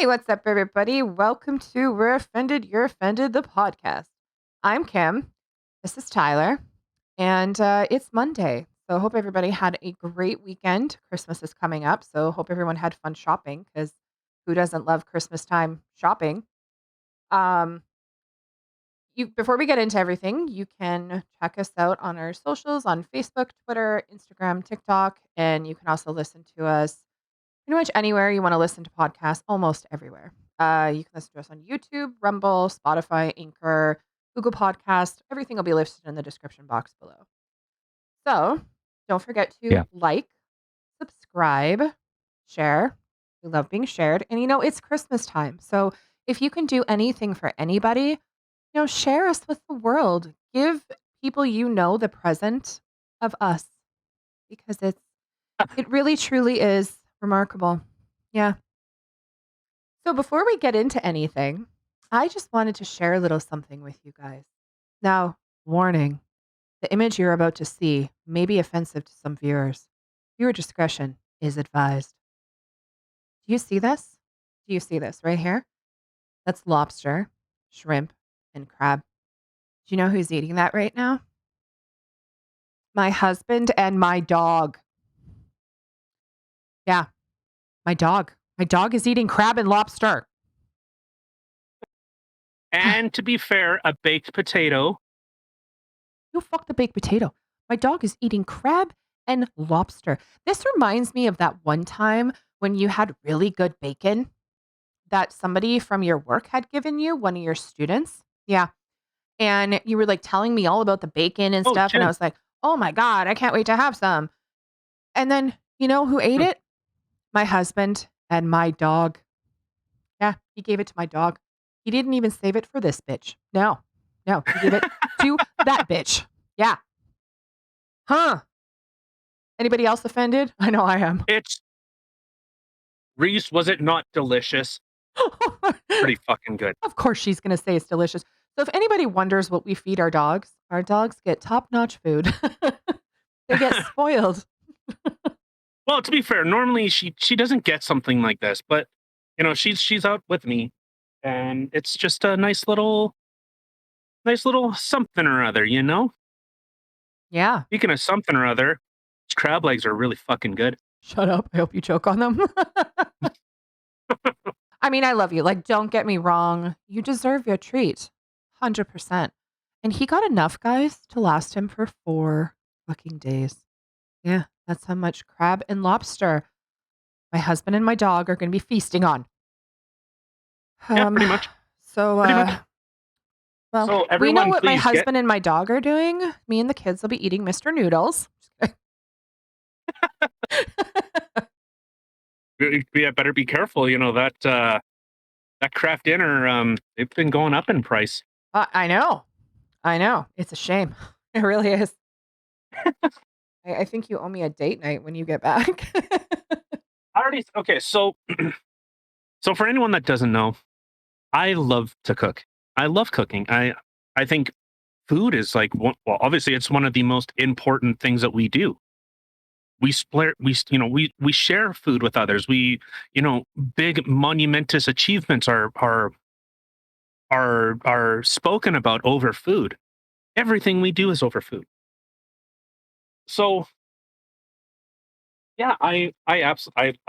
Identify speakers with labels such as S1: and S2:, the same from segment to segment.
S1: Hey, what's up, everybody? Welcome to We're Offended, You're Offended, the podcast. I'm Kim. This is Tyler. And it's Monday. So hope everybody had a great weekend. Christmas is coming up. So hope everyone had fun shopping because who doesn't love Christmas time shopping? Um, before we get into everything, you can check us out on our socials on Facebook, Twitter, Instagram, TikTok, and you can also listen to us pretty much anywhere you want to listen to podcasts, almost everywhere. You can listen to us on YouTube, Rumble, Spotify, Anchor, Google Podcast. Everything will be listed in the description box below. So don't forget to
S2: Yeah.
S1: like, subscribe, share. We love being shared. And it's Christmas time. So if you can do anything for anybody, share us with the world. Give people the present of us because it really truly is remarkable. Yeah. So before we get into anything, I just wanted to share a little something with you guys. Now, warning, the image you're about to see may be offensive to some viewers. Viewer discretion is advised. Do you see this? Do you see this right here? That's lobster, shrimp, and crab. Do you know who's eating that right now? My husband and my dog. Yeah, my dog. My dog is eating crab and lobster.
S2: And to be fair, a baked potato.
S1: You fuck the baked potato. My dog is eating crab and lobster. This reminds me of that one time when you had really good bacon that somebody from your work had given you, one of your students. Yeah. And you were like telling me all about the bacon and
S2: Oh,
S1: stuff. And I
S2: shit.
S1: was like, oh my God, I can't wait to have some. And then you know who ate
S2: Hmm.
S1: it? My husband and my dog. Yeah, he gave it to my dog. He didn't even save it for this bitch. No, he gave it to that bitch. Yeah. Huh. Anybody else offended? I know I am.
S2: It's Reese. Was it not delicious? Pretty fucking good.
S1: Of course, she's going to say it's delicious. So, if anybody wonders what we feed our dogs get top notch food. They get spoiled.
S2: Well, to be fair, normally she doesn't get something like this, but she's out with me, and it's just a nice little something or other.
S1: Yeah.
S2: Speaking of something or other, these crab legs are really fucking good.
S1: Shut up. I hope you choke on them. I mean, I love you. Like, don't get me wrong. You deserve your treat. 100%. And he got enough, guys, to last him for 4 fucking days. Yeah. That's how much crab and lobster my husband and my dog are going to be feasting on.
S2: Yeah,
S1: Um,
S2: pretty much.
S1: so,
S2: Pretty much.
S1: well,
S2: So
S1: we know
S2: everyone,
S1: what my
S2: please get.
S1: husband and my dog are doing. Me and the kids will be eating Mr. Noodles.
S2: Yeah, better be careful. That craft dinner. It's been going up in price.
S1: I know. I know. It's a shame. It really is. I think you owe me a date night when you get back.
S2: Okay, so for anyone that doesn't know, I love to cook. I love cooking. I think food is like well, obviously it's one of the most important things that we do. We split we s- we share food with others. Big monumentous achievements are spoken about over food. Everything we do is over food. So yeah, I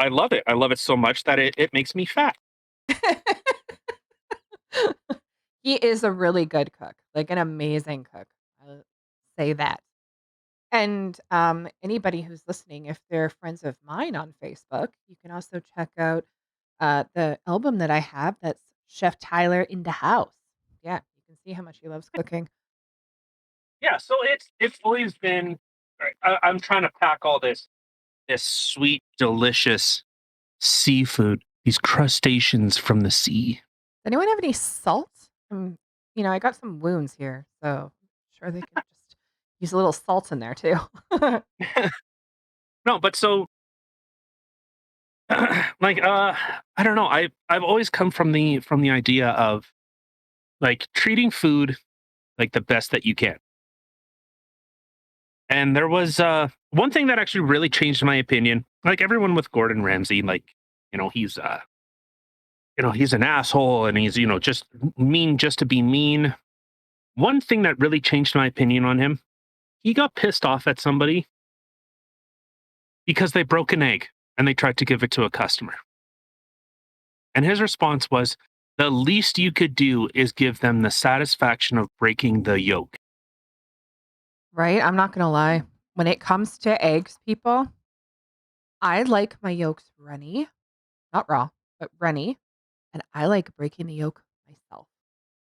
S2: love it. I love it so much that it makes me fat.
S1: He is a really good cook, like an amazing cook. I'll say that. And anybody who's listening, if they're friends of mine on Facebook, you can also check out the album that I have that's Chef Tyler in the House. Yeah, you can see how much he loves cooking.
S2: Yeah, so it's always been. I'm trying to pack all this sweet, delicious seafood, these crustaceans from the sea.
S1: Does anyone have any salt? I got some wounds here, so I'm sure they could just use a little salt in there too.
S2: No, but so like I don't know. I've always come from the idea of like treating food like the best that you can. And there was one thing that actually really changed my opinion. Like everyone with Gordon Ramsay, like he's he's an asshole and he's, just mean just to be mean. One thing that really changed my opinion on him, he got pissed off at somebody because they broke an egg and they tried to give it to a customer. And his response was, the least you could do is give them the satisfaction of breaking the yolk.
S1: Right? I'm not gonna lie. When it comes to eggs, people, I like my yolks runny, not raw, but runny, and I like breaking the yolk myself.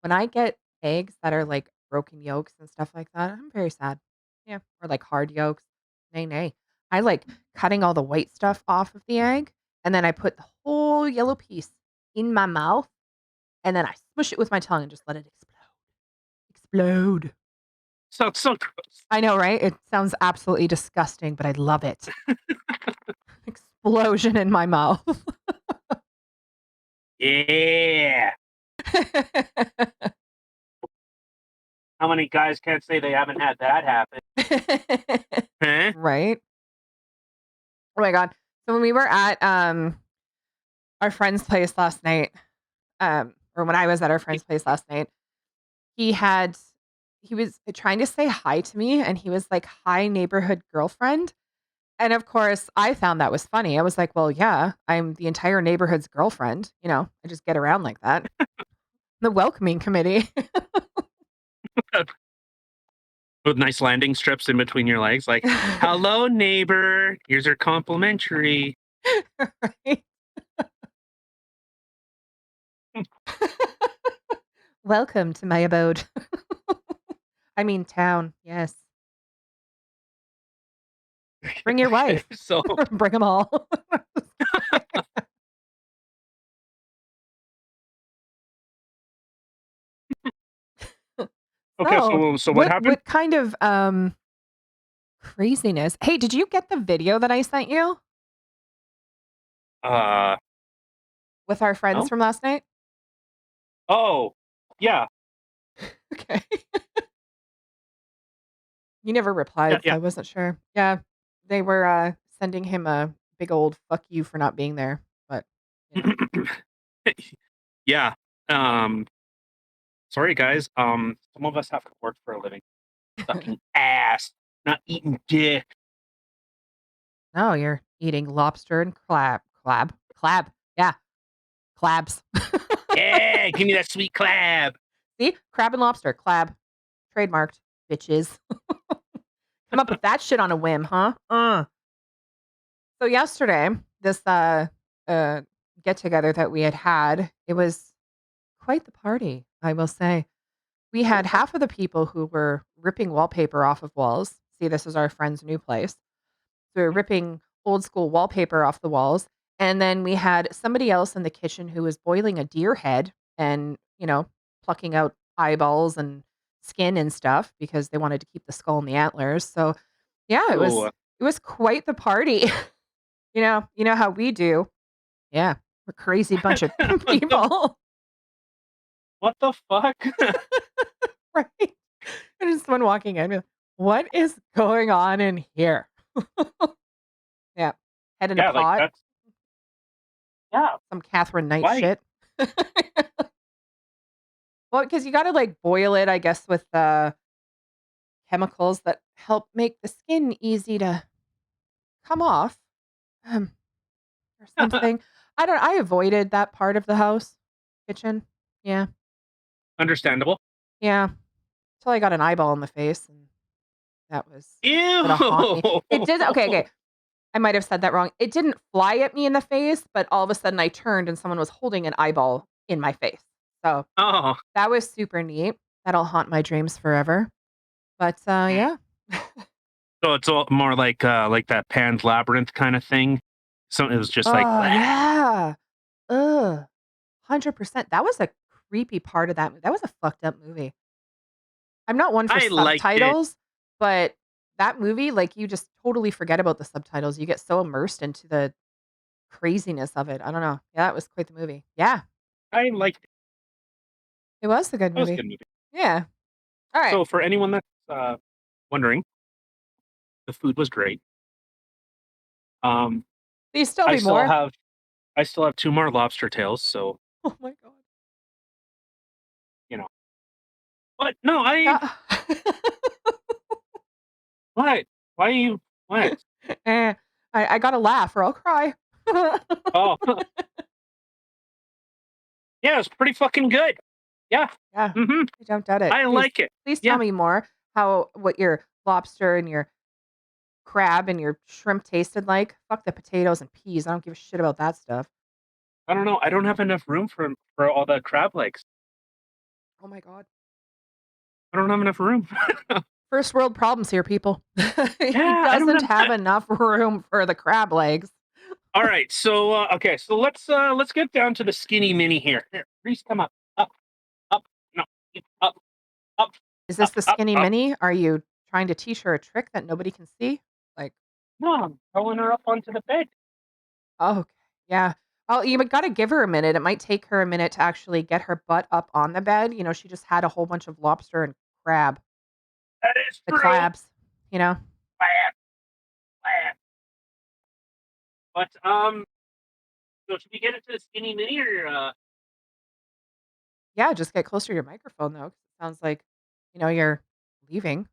S1: When I get eggs that are like broken yolks and stuff like that, I'm very sad. Yeah, or like hard yolks. Nay, nay. I like cutting all the white stuff off of the egg, and then I put the whole yellow piece in my mouth, and then I smush it with my tongue and just let it explode. Explode.
S2: Sounds so gross.
S1: I know, right? It sounds absolutely disgusting, but I love it. Explosion in my mouth.
S2: Yeah. How many guys can't say they haven't had that happen? Huh?
S1: Right? Oh my god. So when we were at, our friend's place last night, or when I was at our friend's place last night, he had he was trying to say hi to me, and he was like, "Hi, neighborhood girlfriend." And of course, I found that was funny. I was like, "Well, yeah, I'm the entire neighborhood's girlfriend, I just get around like that." The welcoming committee.
S2: With nice landing strips in between your legs, like, hello, neighbor. Here's your complimentary.
S1: Right? Welcome to my abode. I mean town, yes. Bring your wife.
S2: So,
S1: Bring them all.
S2: okay,
S1: So,
S2: so what
S1: what
S2: happened?
S1: what kind of, craziness hey, did you get the video that I sent you
S2: Uh,
S1: with our friends
S2: no?
S1: from last night?
S2: Oh, yeah,
S1: Okay. You never
S2: yeah,
S1: replied, so
S2: yeah.
S1: I wasn't sure. Yeah, they were, sending him a big old "fuck you for not being there," but, you know.
S2: Yeah. Um, sorry, guys. Some of us have to work for a living. Sucking ass, not eating dick.
S1: No, you're eating lobster and clab. Yeah, clabs.
S2: Yeah, give me that sweet clab.
S1: See? Crab and lobster, clab. Trademarked, bitches. Come up with that shit on a whim, huh? So yesterday, this, uh, get together that we had, it was quite the party, I will say. We had
S2: Okay.
S1: half of the people who were ripping wallpaper off of walls. See, this is our friend's new place. So we're ripping old school wallpaper off the walls. And then we had somebody else in the kitchen who was boiling a deer head and, plucking out eyeballs and skin and stuff because they wanted to keep the skull and the antlers. So yeah, it was
S2: Oh,
S1: it was quite the party. You know how we do. Yeah. We're a crazy bunch of
S2: what the
S1: people.
S2: what the fuck?
S1: Right? And just someone walking in, what is going on in here? Yeah. Head in a
S2: Yeah, like
S1: pot,
S2: that's yeah.
S1: some Catherine Knight
S2: Why?
S1: shit. Well, because you gotta, like, boil it, I guess, with, chemicals that help make the skin easy to come off, um, or something. I avoided that part of the house, kitchen. Yeah,
S2: Understandable.
S1: yeah, till I got an eyeball in the face, and that was
S2: Ew.
S1: gonna haunt me. It did okay, okay, I might have said that wrong. It didn't fly at me in the face, but all of a sudden I turned and someone was holding an eyeball in my face. So,
S2: Oh.
S1: that was super neat. That'll haunt my dreams forever. But,
S2: Mm.
S1: yeah.
S2: So it's all more like that Pan's Labyrinth kind of thing. So it was just like,
S1: Oh,
S2: "Bleh."
S1: yeah. Ugh, 100%. That was a creepy part of that was a fucked up movie. I'm not one for
S2: I liked it.
S1: subtitles, but that movie, like, you just totally forget about the subtitles. You get so immersed into the craziness of it. I don't know. Yeah, it was quite the movie. Yeah,
S2: I liked it.
S1: it was a good
S2: It was a
S1: movie.
S2: good movie.
S1: Yeah. Alright.
S2: So for anyone that's wondering, the food was great. Um,
S1: Please tell
S2: I
S1: me
S2: still
S1: more.
S2: have I still have two more lobster tails. So
S1: Oh my god.
S2: you know. But no, I
S1: Yeah.
S2: what? Why are you what?
S1: Eh, I gotta laugh or I'll cry.
S2: Oh, yeah, it's pretty fucking good. Yeah.
S1: Yeah,
S2: Mhm.
S1: I don't doubt it.
S2: I
S1: Please,
S2: like it.
S1: please tell
S2: Yeah.
S1: me more how what your lobster and your crab and your shrimp tasted like. Fuck the potatoes and peas, I don't give a shit about that stuff.
S2: I don't know. I don't have enough room for all the crab legs.
S1: Oh my god.
S2: I don't have enough room.
S1: First world problems here, people. He
S2: Yeah, I don't
S1: doesn't
S2: have
S1: have enough room for the crab legs.
S2: All right, so okay, so let's get down to the skinny mini here. Here, Reese, come up, up, no, up, up,
S1: Is this the skinny
S2: up.
S1: mini? Are you trying to teach her a trick that nobody can see? Like,
S2: No, I'm throwing her up onto the bed.
S1: oh, okay. Yeah. Well, you gotta give her a minute. It might take her a minute to actually get her butt up on the bed. She just had a whole bunch of lobster and crab.
S2: That is
S1: The
S2: true.
S1: clabs, you know?
S2: Blah, blah. But so should we get into the skinny mini or
S1: Yeah, just get closer to your microphone though, 'cause it sounds like, you're leaving.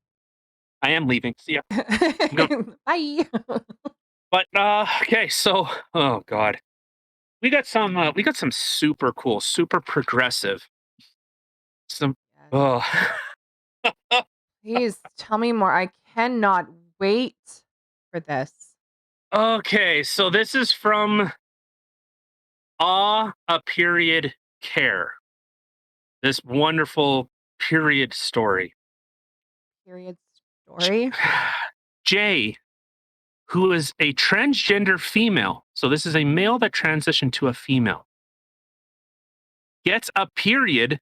S2: I am leaving. See ya. I'm going.
S1: Bye.
S2: But okay, so oh god, we got some super cool, super progressive. Some
S1: Yes.
S2: oh.
S1: Please tell me more. I cannot wait for this.
S2: Okay, so this is from a period care. This wonderful period story.
S1: Period
S2: J-
S1: story.
S2: Jay, who is a transgender female, so this is a male that transitioned to a female, gets a period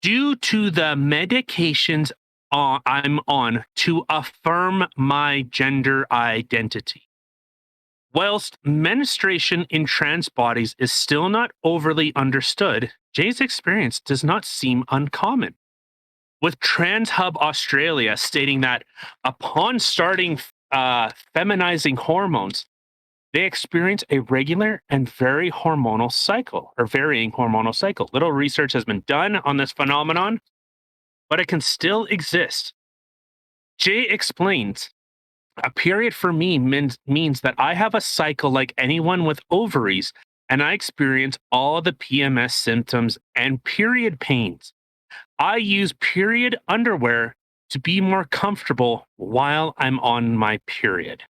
S2: due to the medications I'm on to affirm my gender identity. Whilst menstruation in trans bodies is still not overly understood, Jay's experience does not seem uncommon. With Trans Hub Australia stating that upon starting feminizing hormones, they experience a regular and very hormonal cycle or varying hormonal cycle. Little research has been done on this phenomenon, but it can still exist. Jay explains a period for me means that I have a cycle like anyone with ovaries, and I experience all the PMS symptoms and period pains. I use period underwear to be more comfortable while I'm on my period.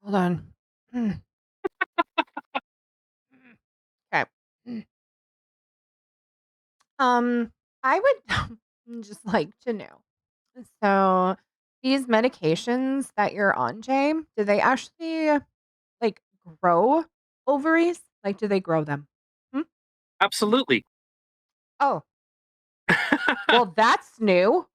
S1: Hold on. Mm, mm, okay. Mm. Um, I would just like to know. So, these medications that you're on, Jay, do they actually like grow ovaries? Like, do they grow them? Hmm?
S2: Absolutely.
S1: Oh, well, that's new.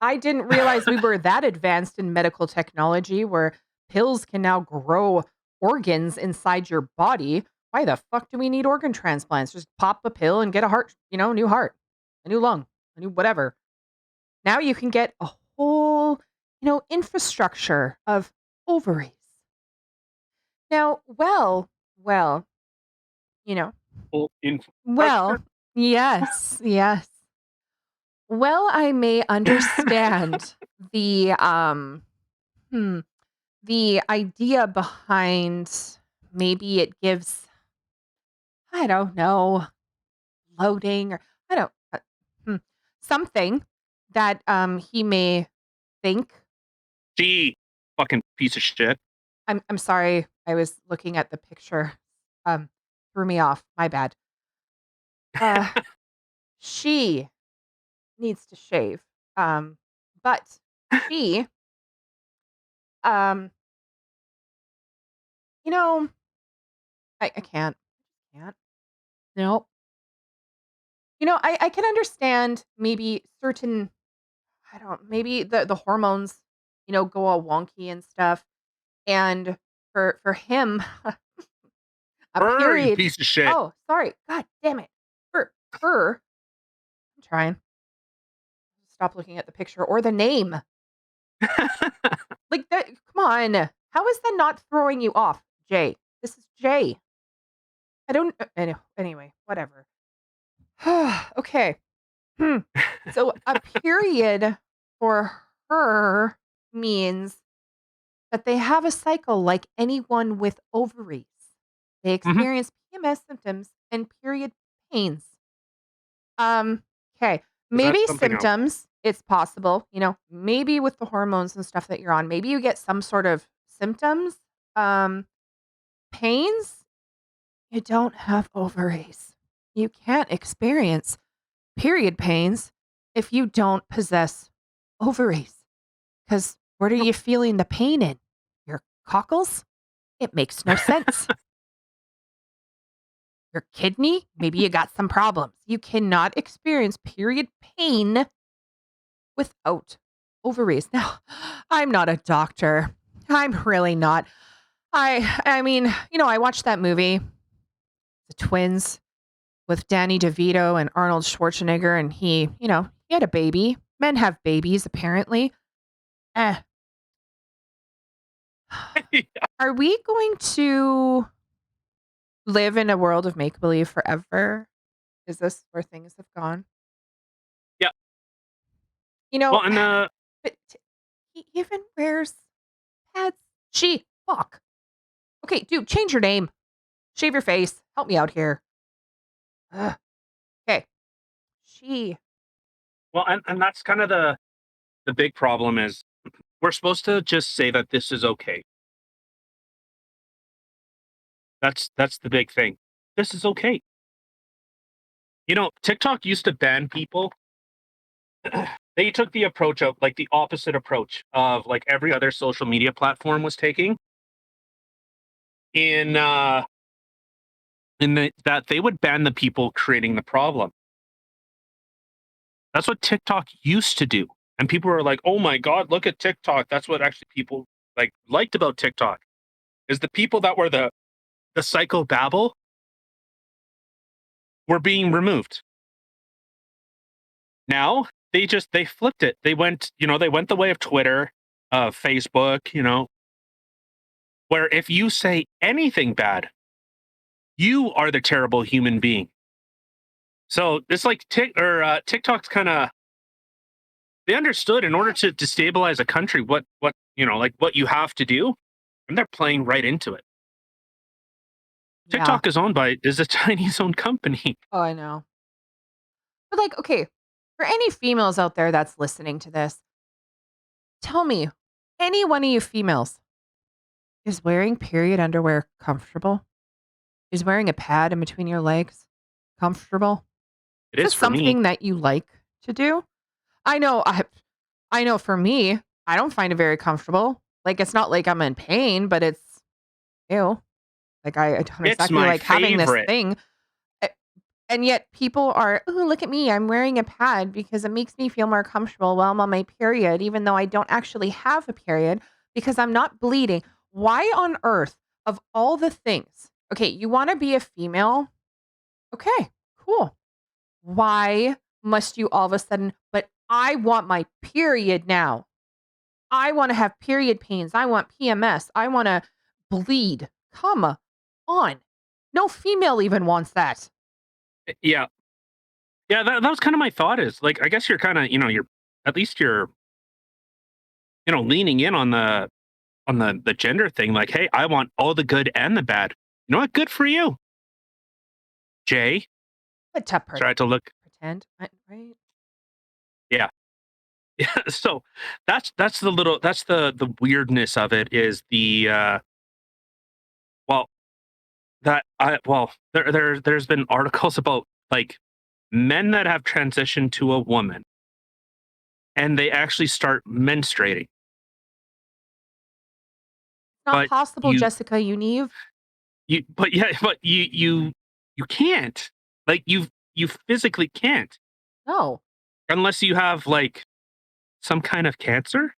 S1: I didn't realize we were that advanced in medical technology where pills can now grow organs inside your body. Why the fuck do we need organ transplants? Just pop a pill and get a heart, new heart, a new lung, a new whatever. Now you can get a whole, infrastructure of ovaries. Now, well, you know,
S2: Full infrastructure.
S1: well, yes, yes. Well, I may understand the hmm, the idea behind maybe it gives, I don't know, loading or I don't hmm, something that he may think.
S2: Gee, fucking piece of shit.
S1: I'm sorry. I was looking at the picture. Um Threw me off. My bad. Uh she needs to shave. But she um you know, I can't. Can't. No. I can understand maybe certain I don't maybe the hormones, go all wonky and stuff. And for him, a
S2: Brr, you
S1: period.
S2: piece of shit.
S1: Oh, sorry. God damn it. For her, I'm trying. Stop looking at the picture or the name. Like that come on. How is that not throwing you off? Jay. This is Jay. I don't anyway, whatever. Okay. Hmm. So a period for her means that they have a cycle like anyone with ovaries. They
S2: Mhm.
S1: experience PMS symptoms and period pains. Um, okay.
S2: 'Cause that's
S1: Maybe
S2: something else.
S1: symptoms, it's possible, maybe with the hormones and stuff that you're on, maybe you get some sort of symptoms. Um, Pains, you don't have ovaries. You can't experience period pains if you don't possess ovaries. Because what are
S2: Nope.
S1: you feeling the pain in? Your cockles? It makes no sense. Your kidney? Maybe you got some problems. You cannot experience period pain without ovaries. Now, I'm not a doctor. I'm really not. I mean, I watched that movie, The Twins, with Danny DeVito and Arnold Schwarzenegger, and he had a baby. Men have babies, apparently. Eh. Are we going to live in a world of make believe forever? Is this where things have gone?
S2: Yeah.
S1: You know,
S2: Well, and,
S1: but he even wears pads. She, fuck. Okay, dude, change your name. Shave your face. Help me out here. Ugh. Okay. She.
S2: and that's kind of the big problem is we're supposed to just say that this is okay. That's the big thing. This is okay. TikTok used to ban people. They took the approach of like the opposite approach of like every other social media platform was taking in that they would ban the people creating the problem. That's what TikTok used to do. And people were like, "Oh my god, look at TikTok." That's what actually people liked about TikTok is the people that were the psychobabble were being removed. Now they flipped it. They went the way of Twitter, Facebook, where if you say anything bad, you are the terrible human being. So it's like TikTok's kind of they understood in order to destabilize a country like what you have to do, and they're playing right into it.
S1: Yeah.
S2: TikTok is a Chinese owned company.
S1: Oh, I know. But like, okay, for any females out there that's listening to this, tell me, any one of you females is wearing period underwear comfortable? Is wearing a pad in between your legs comfortable?
S2: It
S1: Is
S2: is
S1: this
S2: for me.
S1: something that you like to do? I know I know for me, I don't find it very comfortable. Like it's not like I'm in pain, but it's ew. Like I don't
S2: It's
S1: exactly
S2: my
S1: like having this
S2: favorite.
S1: thing. A- And yet people are, "Ooh, look at me. I'm wearing a pad because it makes me feel more comfortable while I'm on my period, even though I don't actually have a period because I'm not bleeding." Why on earth, of all the things, okay, you want to be a female? Okay, cool. Why must you all of a sudden, but I want my period now. I want to have period pains. I want PMS. I want to bleed. Come on. No female even wants that.
S2: Yeah. Yeah, that was kind of my thought is like I guess you're kind of, you're at least you're, leaning in on the gender thing like, "Hey, I want all the good and the bad." You know what? Good for you, Jay.
S1: But to
S2: Tried to look.
S1: pretend, right?
S2: Yeah. Yeah, so that's the weirdness of it is well, there's been articles about, like, men that have transitioned to a woman, and they actually start menstruating,
S1: Not
S2: but
S1: possible,
S2: you
S1: Jessica.
S2: you can't. Like, you physically can't
S1: No.
S2: unless you have, like, some kind of cancer?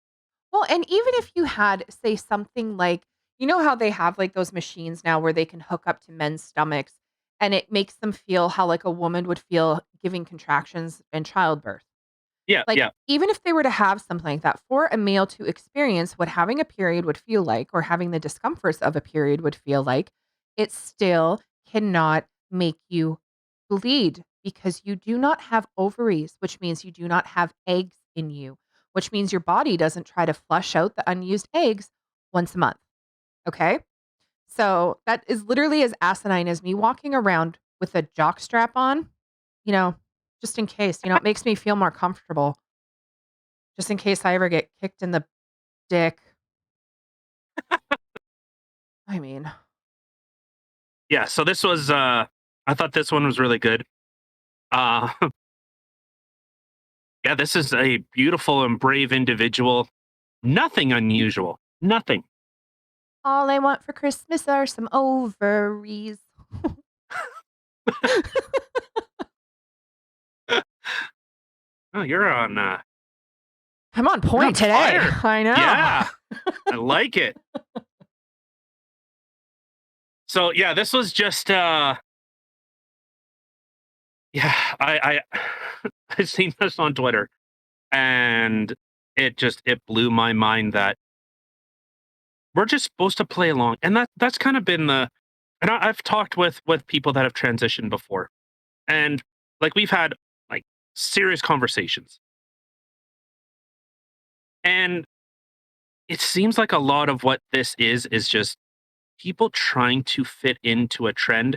S1: Well, and even if you had, say, something like, how they have like those machines now where they can hook up to men's stomachs and it makes them feel how like a woman would feel giving contractions in childbirth.
S2: Yeah,
S1: Like,
S2: yeah.
S1: even if they were to have something like that, for a male to experience what having a period would feel like, or having the discomforts of a period would feel like, it still cannot make you bleed because you do not have ovaries, which means you do not have eggs in you, which means your body doesn't try to flush out the unused eggs once a month. Okay. So that is literally as asinine as me walking around with a jock strap on, you know, just in case, it makes me feel more comfortable just in case I ever get kicked in the dick. I mean,
S2: Yeah, so this was, I thought this one was really good. Uh, yeah, this is a beautiful and brave individual. Nothing unusual. Nothing.
S1: all I want for Christmas are some ovaries.
S2: Oh,
S1: I'm on
S2: you're on
S1: point today.
S2: fire.
S1: I know.
S2: Yeah, I like it. So yeah, this was just yeah, I I seen this on Twitter and it blew my mind that we're just supposed to play along. And that's kind of been the and I've talked with people that have transitioned before. And like we've had like serious conversations. And it seems like a lot of what this is just people trying to fit into a trend.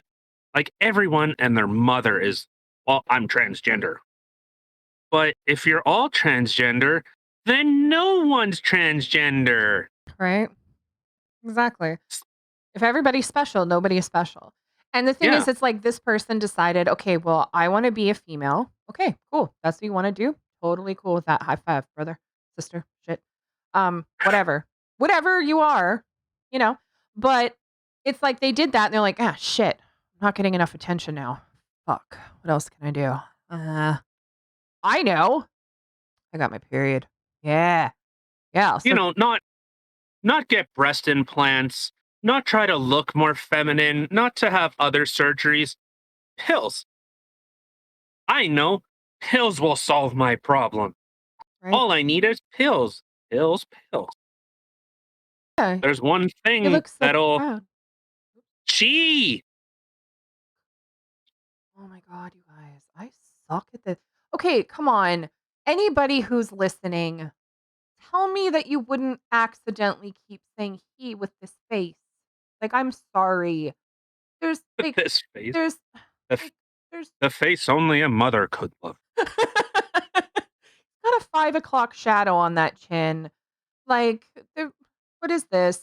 S2: Like everyone and their mother is, well, I'm transgender. But if you're all transgender, then no one's transgender.
S1: Right? Exactly. If everybody's special, nobody's special. And the thing
S2: Yeah.
S1: is, it's like this person decided, okay, well, I want to be a female. Okay, cool. That's what you want to do. Totally cool with that. High five, brother, sister, shit. Whatever. Whatever you are, you know. But it's like they did that and they're like, ah, shit. I'm not getting enough attention now. Fuck. What else can I do? Uh, I know. I got my period. Yeah. Yeah.
S2: You
S1: So
S2: know, not get breast implants, not try to look more feminine, not to have other surgeries. Pills. I know. Pills will solve my problem.
S1: right.
S2: All I need is pills. Pills, pills.
S1: Yeah.
S2: There's one
S1: He
S2: thing
S1: looks like
S2: that'll
S1: proud.
S2: Chi.
S1: Oh my god, you guys. I suck at this. Okay, come on. Anybody who's listening, tell me that you wouldn't accidentally keep saying he with this face. Like, I'm sorry. There's like
S2: This face.
S1: there's
S2: The, f-
S1: like there's
S2: the face only a mother could love.
S1: got a 5 o'clock shadow on that chin. Like, there, what is this?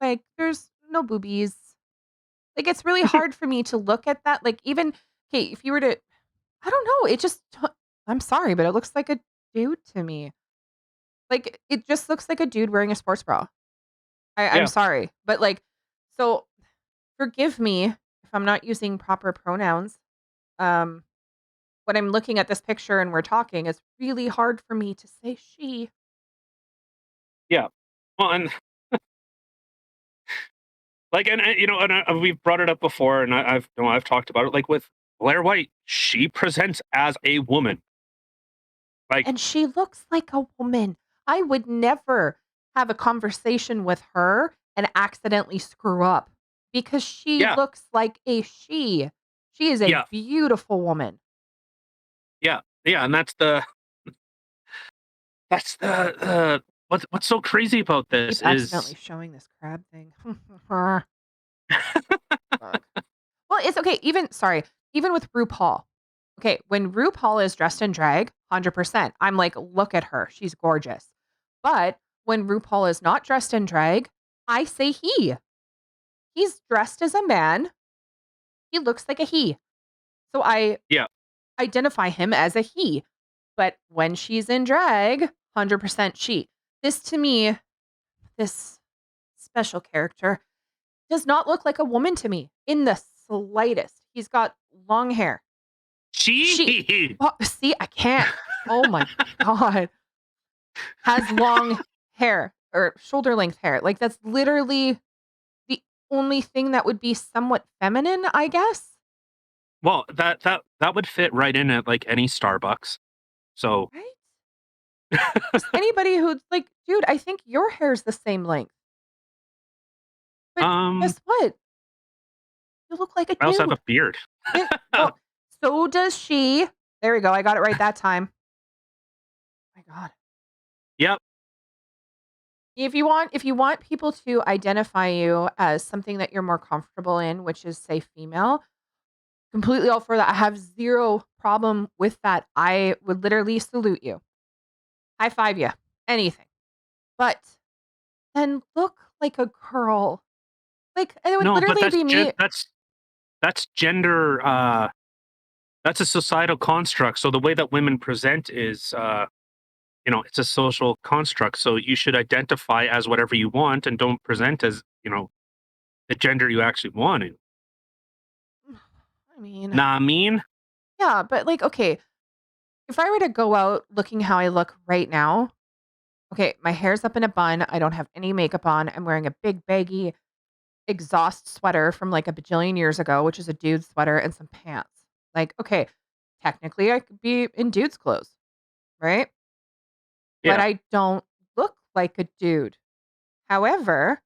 S1: Like, there's no boobies. Like, it's really hard for me to look at that. Like, even okay, if you were to I don't know, it just I'm sorry, but it looks like a dude to me. Like, it just looks like a dude wearing a sports bra. I'm
S2: Yeah.
S1: sorry, but, like so forgive me if I'm not using proper pronouns. Um, when I'm looking at this picture and we're talking, it's really hard for me to say she.
S2: Yeah. Well, and like, and you know, we've brought it up before, and I've talked about it. Like with Blair White, she presents as a woman. Like,
S1: And she looks like a woman. I would never have a conversation with her and accidentally screw up because she
S2: yeah,
S1: looks like a she. She is a
S2: yeah,
S1: beautiful woman.
S2: yeah, yeah, and that's the what's so crazy about
S1: Keep
S2: this
S1: accidentally
S2: is
S1: showing this crab thing. Fuck. Well, it's okay. Even with RuPaul. Okay, when RuPaul is dressed in drag, 100%, I'm like, look at her. She's gorgeous. But when RuPaul is not dressed in drag, I say he. He's dressed as a man. He looks like a he. So I
S2: yeah,
S1: identify him as a he. But when she's in drag, 100% she. This to me, this special character does not look like a woman to me in the slightest. He's got long hair. She
S2: she,
S1: oh, see, I can't. Oh my god. Has long hair or shoulder length hair. Like that's literally the only thing that would be somewhat feminine, I guess.
S2: well, that would fit right in at like any Starbucks. So
S1: Right? Just anybody who's like, "Dude, I think your hair's the same length." But
S2: Um,
S1: guess what? You look like a
S2: I also have a
S1: dude.
S2: beard.
S1: Yeah, well, so does she. There we go, I got it right that time. My god.
S2: Yep.
S1: If you want people to identify you as something that you're more comfortable in, which is, say, female, completely all for that. I have 0 problem with that. I would literally salute you, high five you, anything. But then look like a girl. Like, it would
S2: No, but
S1: literally be me.
S2: that's gender, that's a societal construct. So the way that women present is, it's a social construct. So you should identify as whatever you want and don't present as, the gender you actually want to.
S1: I mean,
S2: Nah, I mean,
S1: yeah, but, like, okay, if I were to go out looking how I look right now, okay, my hair's up in a bun, I don't have any makeup on, I'm wearing a big baggy exhaust sweater from, like, a bajillion years ago, which is a dude sweater, and some pants. Like, okay, technically, I could be in dude's clothes, right? But
S2: yeah.
S1: I don't look like a dude. However,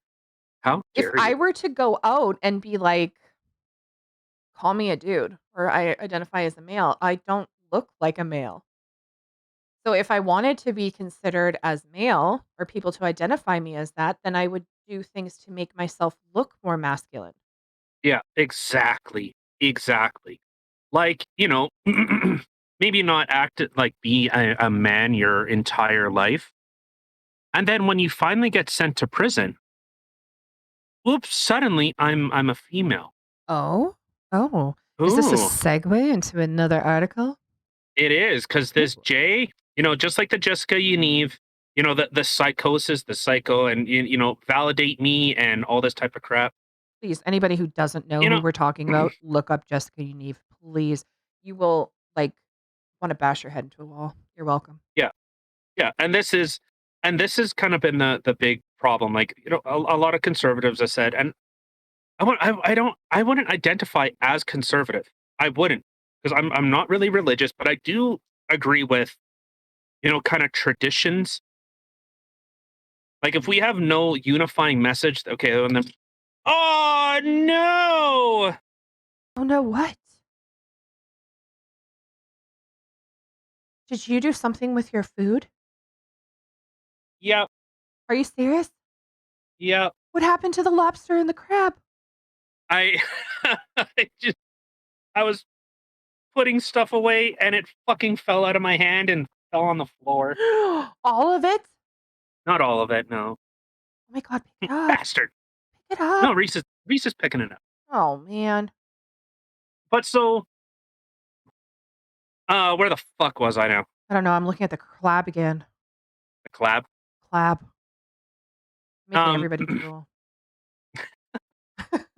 S2: How
S1: if
S2: dare
S1: I
S2: you?
S1: were to go out and be like, "Call me a dude," or I identify as a male, I don't look like a male. So if I wanted to be considered as male or people to identify me as that, then I would do things to make myself look more masculine.
S2: Yeah, exactly. Exactly. Like, maybe not act like be a man your entire life. And then when you finally get sent to prison, oops, suddenly I'm a female.
S1: Oh? Oh. Is this a
S2: Ooh,
S1: segue into another article?
S2: it is because
S1: Ooh.
S2: this Jay, just like the Jessica Unive, the psychosis, the psycho, and validate me and all this type of crap.
S1: Please, anybody who doesn't know
S2: You
S1: who
S2: know,
S1: we're talking about, look up Jessica Unive, please. You will, like, wanna bash your head into a wall. You're welcome.
S2: yeah, yeah, and this has kind of been the big problem. Like, a lot of conservatives have said, and I wouldn't identify as conservative. I wouldn't, because I'm not really religious, but I do agree with, kind of traditions. Like, if we have no unifying message, okay, and then oh no!
S1: Oh, no, what? Did you do something with your food?
S2: Yep,
S1: Are you serious?
S2: yep.
S1: What happened to the lobster and the crab?
S2: I I was putting stuff away and it fucking fell out of my hand and fell on the floor.
S1: All of it?
S2: Not all of it, no.
S1: Oh my god, pick it up.
S2: Bastard.
S1: Pick it up.
S2: No, Reese is picking it up.
S1: Oh, man.
S2: But so, where the fuck was I now?
S1: I don't know, I'm looking at the crab again.
S2: The collab.
S1: Clab. Making
S2: Um,
S1: everybody drool.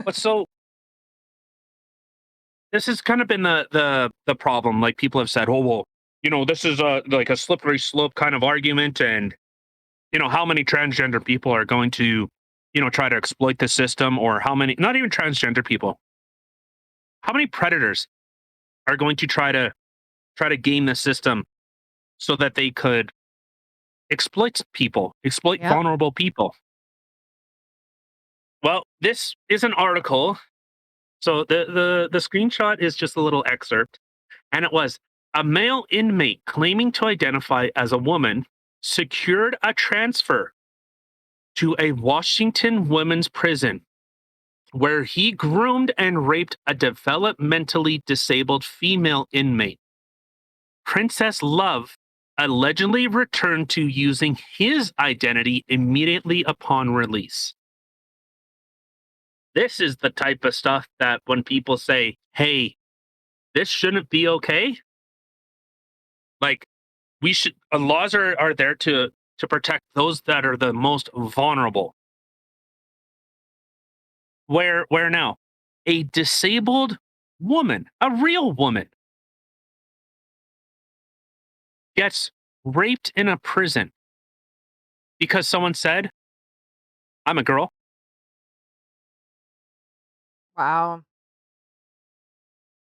S2: but so this has kind of been the problem. Like, people have said, "Oh well, this is a like a slippery slope kind of argument," and how many transgender people are going to, try to exploit the system, or how many, not even transgender people, how many predators are going to try to game the system so that they could exploit
S1: Yep.
S2: vulnerable people. Well, this is an article. So the screenshot is just a little excerpt, and it was a male inmate claiming to identify as a woman secured a transfer to a Washington women's prison where he groomed and raped a developmentally disabled female inmate. Princess Love allegedly returned to using his identity immediately upon release. This is the type of stuff that when people say, hey, this shouldn't be okay, like, we should, laws are there to protect those that are the most vulnerable. Where now? A disabled woman, a real woman, gets raped in a prison because someone said, I'm a girl.
S1: Wow.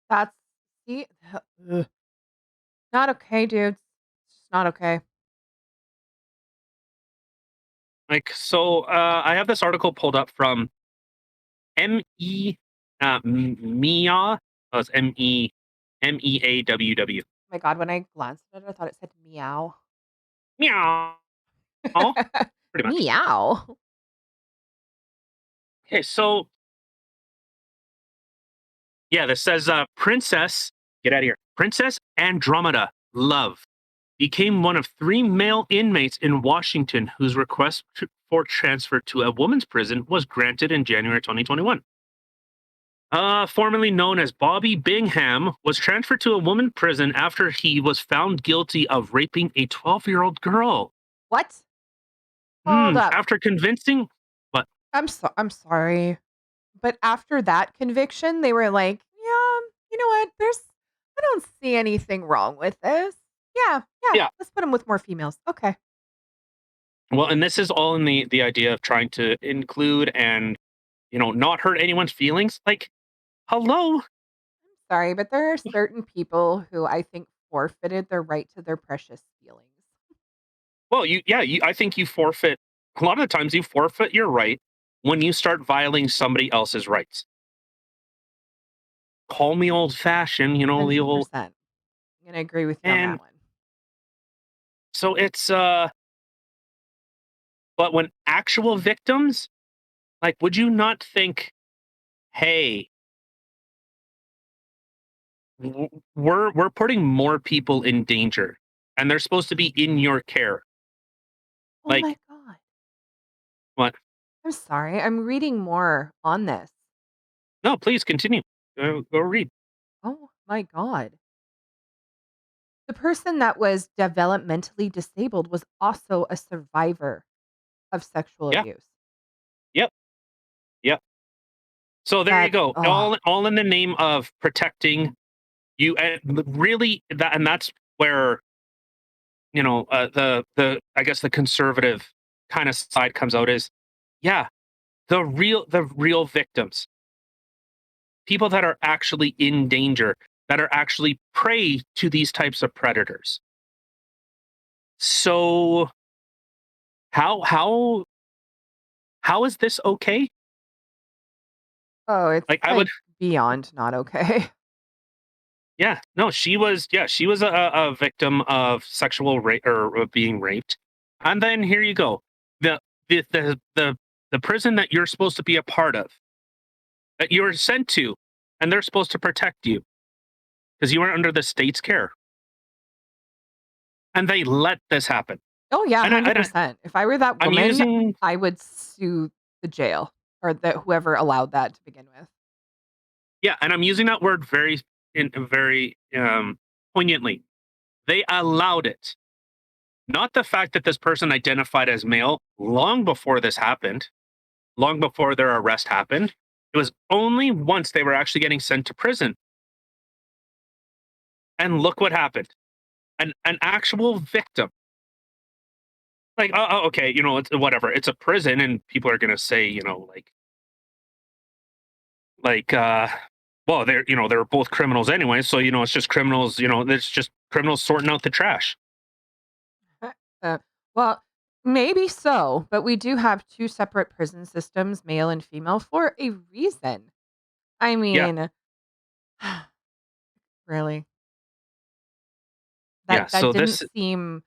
S1: That's see, ugh. Not okay, dudes. It's just not okay.
S2: I have this article pulled up from M-E, Mia. Oh, it's MEAWW.
S1: My god, when I glanced at it, I thought it said meow.
S2: Meow. Pretty much.
S1: Meow?
S2: Okay, so yeah, this says, Princess, get out of here. Princess Andromeda Love became one of 3 male inmates in Washington whose for transfer to a woman's prison was granted in January 2021. Formerly known as Bobby Bingham, was transferred to a woman prison after he was found guilty of raping a 12-year-old girl.
S1: What? Hold up.
S2: After convincing, but
S1: I'm sorry, but after that conviction, they were like, "Yeah, you know what? I don't see anything wrong with this. Yeah, yeah,
S2: yeah,
S1: let's put him with more females." Okay.
S2: well, and this is all in the idea of trying to include and not hurt anyone's feelings. Like, hello.
S1: Sorry, but there are certain people who I think forfeited their right to their precious feelings.
S2: Well, I think you forfeit a lot of the times. You forfeit your right when you start violating somebody else's rights. Call me old fashioned, the old
S1: 100%. I'm gonna agree with you on
S2: and
S1: that one.
S2: so it's but when actual victims, like, would you not think, hey, we're putting more people in danger and they're supposed to be in your care.
S1: Oh my
S2: Like,
S1: god.
S2: what?
S1: I'm sorry. I'm reading more on this.
S2: No, please continue. Go read.
S1: Oh my god. The person that was developmentally disabled was also a survivor of sexual
S2: Yeah.
S1: abuse.
S2: Yep. Yep. So there you
S1: That
S2: go.
S1: oh,
S2: All in the name of protecting you, and really that's where the I guess the conservative kind of side comes out is, yeah, the real victims, people that are actually in danger, that are actually prey to these types of predators. So how is this okay?
S1: oh, it's
S2: Like, I would.
S1: like beyond not okay.
S2: She was a victim of sexual rape or being raped. And then here you go. The the the the the prison that you're supposed to be a part of, that you're sent to, and they're supposed to protect you because you are under the state's care. And they let this happen.
S1: Oh yeah,
S2: And
S1: 100%. If I were that
S2: I'm
S1: woman,
S2: using
S1: I would sue the jail or the whoever allowed that to begin with.
S2: yeah, and I'm using that word very poignantly. They allowed it. Not the fact that this person identified as male long before this happened, long before their arrest happened. It was only once they were actually getting sent to prison. And look what happened. An actual victim. Like, oh, okay, it's whatever. It's a prison, and people are gonna say, like, well, they're both criminals anyway. So it's just criminals. It's just criminals sorting out the trash.
S1: Uh, well, maybe so, but we do have 2 separate prison systems, male and female, for a reason. I
S2: Yeah,
S1: mean, really,
S2: yeah.
S1: that
S2: So
S1: didn't
S2: this,
S1: seem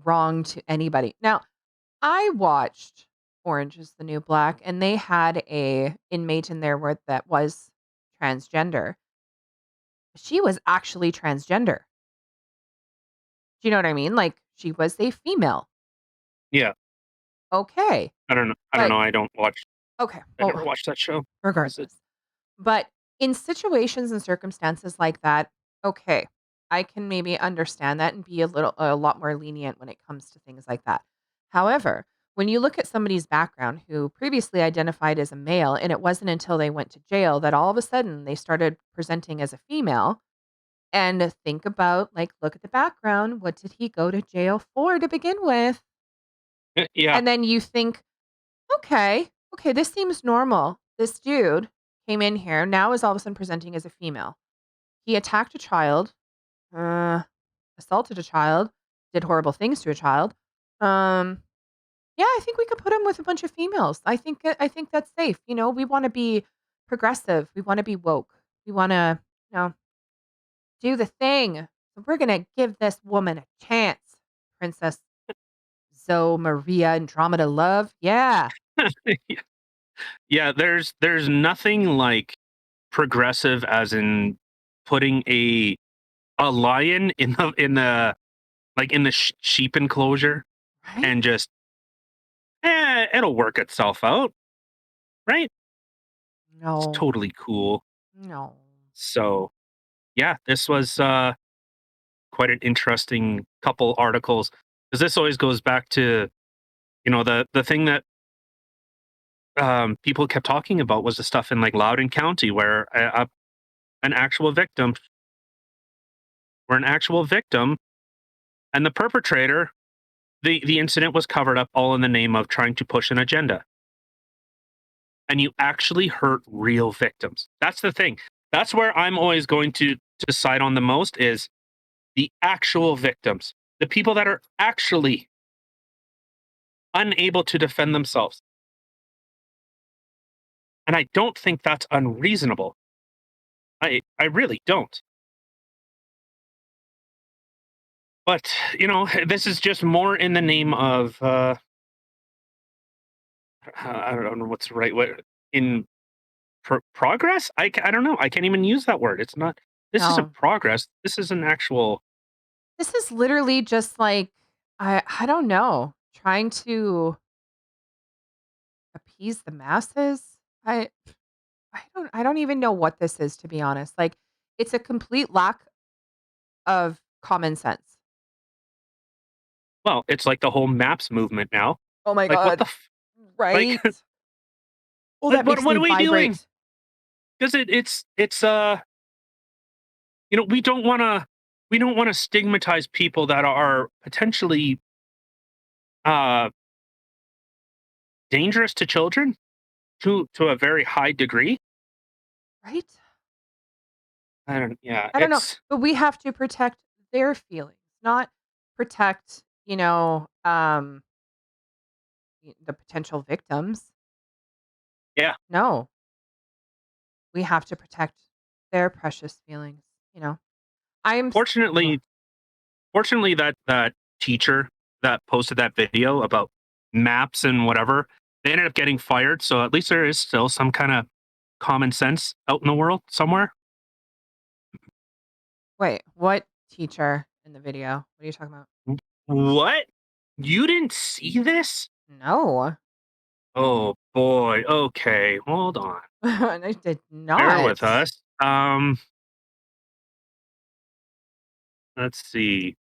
S1: wrong to anybody. Now, I watched Orange Is the New Black, and they had a inmate in there where that was transgender. She was actually transgender. Do you know what I mean? Like, she was a female.
S2: yeah.
S1: Okay,
S2: I don't know. I don't
S1: but
S2: know. I don't watch.
S1: okay,
S2: I never
S1: well,
S2: watched that show. Is it?
S1: regardless. But in situations and circumstances like that, okay, I can maybe understand that and be a lot more lenient when it comes to things like that. However, when you look at somebody's background who previously identified as a male and it wasn't until they went to jail that all of a sudden they started presenting as a female and think about like look at the background, what did he go to jail for to begin with?
S2: Yeah.
S1: And then you think, okay, okay, this seems normal. This dude came in here, now is all of a sudden presenting as a female. He attacked a child, uh, assaulted a child, did horrible things to a child. Um, Yeah, I think we could put him with a bunch of females. I think that's safe. We want to be progressive. We want to be woke. We want to, you know, do the thing. So we're gonna give this woman a chance, Princess Zoe Maria Andromeda Love. Yeah,
S2: Yeah, there's nothing like progressive as in putting a lion in the sheep enclosure
S1: right?
S2: and just it'll work itself out, right? It's
S1: No,
S2: totally cool.
S1: no,
S2: So yeah, this was quite an interesting couple articles because this always goes back to the thing that people kept talking about was the stuff in like Loudoun County an actual victim where an actual victim and the perpetrator, the incident was covered up all in the name of trying to push an agenda. And you actually hurt real victims. That's the thing. That's where I'm always going to side on the most is the actual victims, the people that are actually unable to defend themselves. And I don't think that's unreasonable. I really don't. But, this is just more in the name of I don't know what's the right way in progress. I don't know. I can't even use that word. It's not. This isn't
S1: no.
S2: progress. This is an actual.
S1: This is literally just like I don't know, trying to appease the masses. I I don't even know what this is, to be honest. Like, it's a complete lack of common sense.
S2: Well, it's like the whole maps movement now.
S1: Oh my
S2: Like what
S1: god.
S2: the
S1: Right?
S2: like?
S1: Oh, that makes
S2: What
S1: me
S2: are we doing?
S1: vibrate.
S2: Because it's we don't want to stigmatize people that are potentially uh dangerous to children to a very high degree.
S1: Right?
S2: I don't. Yeah,
S1: I don't know,
S2: it's
S1: but we have to protect their feelings, not protect, the potential victims.
S2: yeah.
S1: No, we have to protect their precious feelings, you know? I'm s ugh,
S2: Fortunately, that teacher that posted that video about maps and whatever, they ended up getting fired. So at least there is still some kind of common sense out in the world somewhere.
S1: wait, what teacher in the video? What are you talking about?
S2: What? You didn't see this?
S1: No.
S2: Oh boy. Okay, hold on.
S1: I did
S2: Bear
S1: not.
S2: with us. Let's see.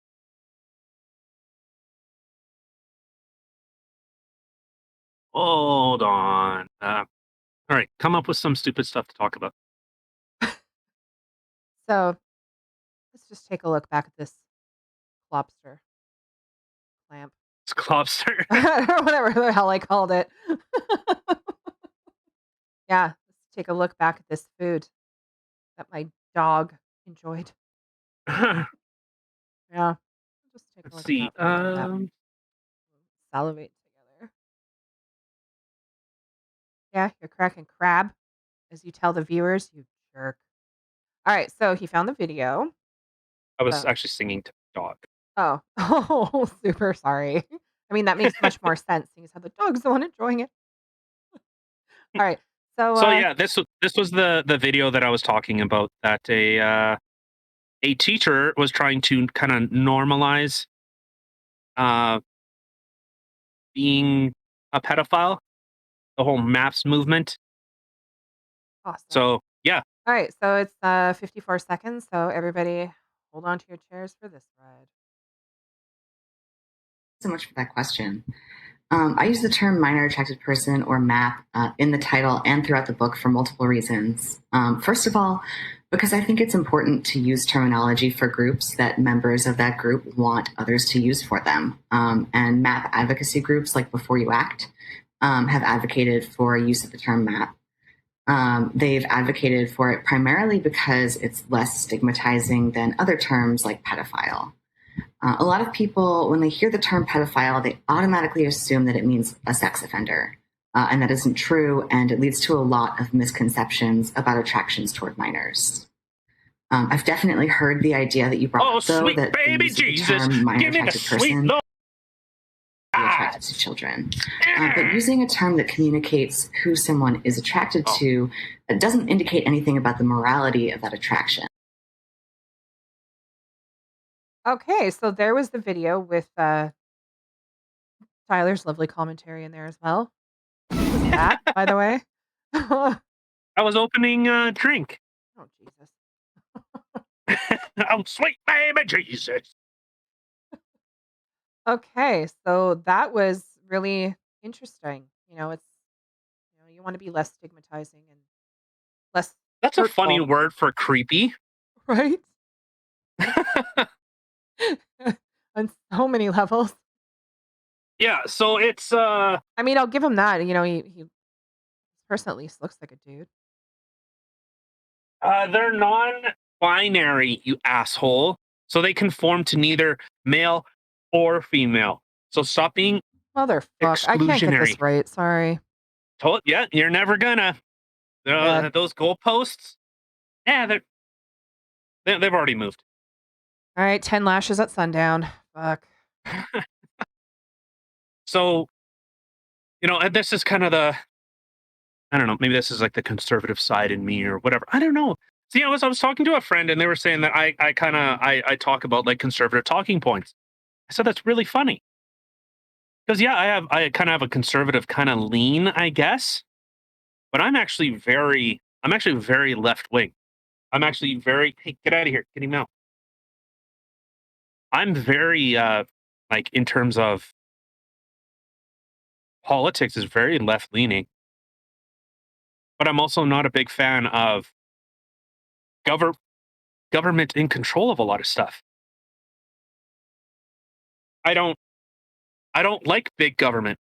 S2: Hold on. All right, come up with some stupid stuff to talk about.
S1: So, let's just take a look back at this lobster clamp.
S2: It's Lobster.
S1: Whatever the hell I called it. Yeah, let's take a look back at this food that my dog enjoyed.
S2: Let's
S1: Yeah. Just take a look at
S2: see.
S1: that for a minute. Salivate together. Yeah, you're cracking crab, as you tell the viewers, you jerk. All right, so he found the video.
S2: I was
S1: So,
S2: actually singing to the dog.
S1: oh, oh, super sorry. I mean, that makes much more sense seeing as how the dog's the one enjoying it. All right, so
S2: So yeah, this was the video that I was talking about that a teacher was trying to kind of normalize uh being a pedophile, the whole maps movement.
S1: awesome.
S2: So yeah,
S1: All right, so it's 54 seconds. So everybody, hold on to your chairs for this ride.
S3: So much for that question. I use the term minor attracted person or MAP in the title and throughout the book for multiple reasons. First of all, because I think it's important to use terminology for groups that members of that group want others to use for them. And MAP advocacy groups like Before You Act have advocated for use of the term MAP. They've advocated for it primarily because it's less stigmatizing than other terms like pedophile. A lot of people, when they hear the term pedophile, they automatically assume that it means a sex offender. And that isn't true, and it leads to a lot of misconceptions about attractions toward minors. I've definitely heard the idea that you brought
S2: Oh,
S3: up, though,
S2: sweet
S3: that the
S2: baby
S3: use of the
S2: Jesus,
S3: term minor
S2: give me the
S3: attracted
S2: sweet
S3: person
S2: Lord.
S3: be attracted to children. But using a term that communicates who someone is attracted to doesn't indicate anything about the morality of that attraction.
S1: Okay, so there was the video with Tyler's lovely commentary in there as well. What was that, by the way? Oh,
S2: I was opening a drink.
S1: Jesus.
S2: Oh, sweet baby Jesus.
S1: Okay, so that was really interesting. It's you want to be less stigmatizing and less
S2: That's a funny
S1: hurtful,
S2: word for creepy.
S1: right? On so many levels.
S2: Yeah, so it's
S1: I mean, I'll give him that. He this person at least looks like a dude.
S2: they're non-binary, you asshole. So they conform to neither male or female. So stop being
S1: Motherfuck, I can't get
S2: exclusionary.
S1: this right. Sorry.
S2: Yeah, you're never gonna.
S1: Good.
S2: Those goalposts, yeah, they've already moved.
S1: All right, 10 lashes at sundown. Fuck.
S2: So, and this is kind of the, I don't know, maybe this is like the conservative side in me or whatever. I don't know. See, I was talking to a friend and they were saying that I talk about like conservative talking points. I said that's really funny because yeah, I kind of have a conservative kind of lean, I guess, but I'm actually very left wing. I'm actually very, hey, get out of here, get him out. I'm very like in terms of politics is very left leaning, but I'm also not a big fan of gover- government in control of a lot of stuff. I don't I don't like big government.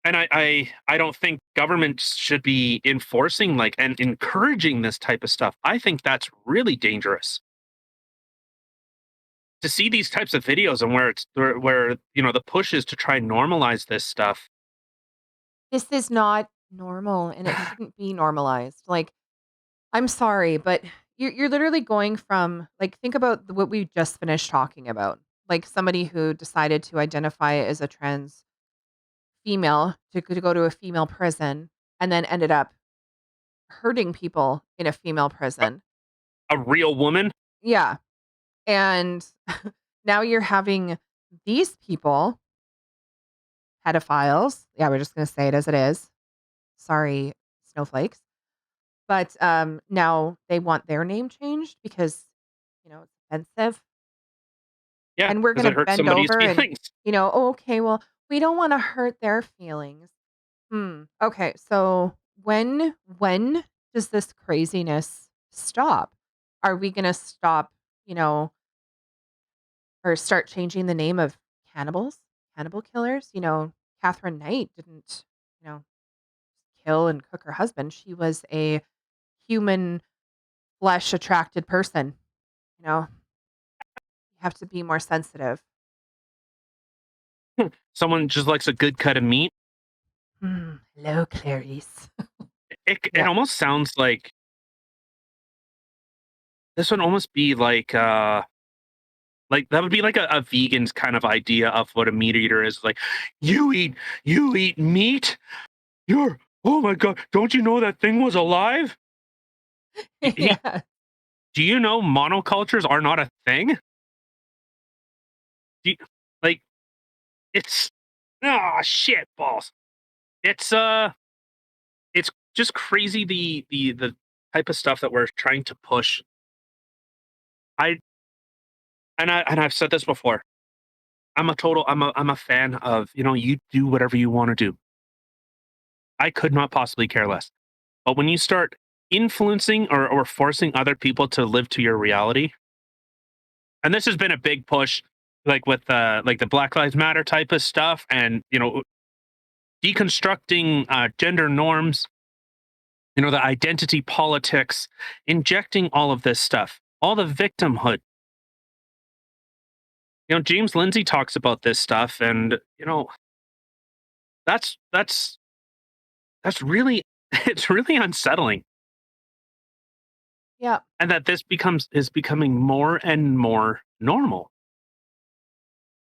S2: And I don't think governments should be enforcing like and encouraging this type of stuff. I think that's really dangerous. To see these types of videos and where the push is to try and normalize this stuff.
S1: This is not normal and it shouldn't be normalized. Like, I'm sorry, but you're literally going from like think about what we just finished talking about. Like somebody who decided to identify as a trans female to go to a female prison and then ended up hurting people in a female
S2: A,
S1: prison.
S2: a real woman.
S1: Yeah. And now you're having these people, pedophiles. Yeah, we're just going to say it as it is. Sorry, snowflakes. But now they want their name changed because, it's offensive.
S2: Yeah,
S1: And we're
S2: because
S1: going
S2: it
S1: to
S2: hurts
S1: bend
S2: somebody's
S1: over and,
S2: feelings.
S1: oh, okay, well, we don't want to hurt their feelings. Okay, so when does this craziness stop? Are we going to stop, you know, or start changing the name of cannibals, cannibal killers? Catherine Knight didn't, you know, kill and cook her husband. She was a human flesh attracted person. You have to be more sensitive.
S2: Someone just likes a good cut of meat.
S1: Hello, Clarice.
S2: It
S1: Yeah.
S2: almost sounds like this would almost be like that would be like a vegan's kind of idea of what a meat eater is. Like, you eat meat? You're oh my god, don't you know that thing was alive? Hey,
S1: Yeah.
S2: do you know monocultures are not a thing? Do you, like it's shit balls. It's it's just crazy the type of stuff that we're trying to push. I I've said this before. I'm a fan of, you do whatever you want to do. I could not possibly care less. But when you start influencing or forcing other people to live to your reality, and this has been a big push, like with like the Black Lives Matter type of stuff, and deconstructing gender norms, the identity politics, injecting all of this stuff, all the victimhood. James Lindsay talks about this stuff, and that's really it's really unsettling,
S1: Yeah.
S2: and that this is becoming more and more normal.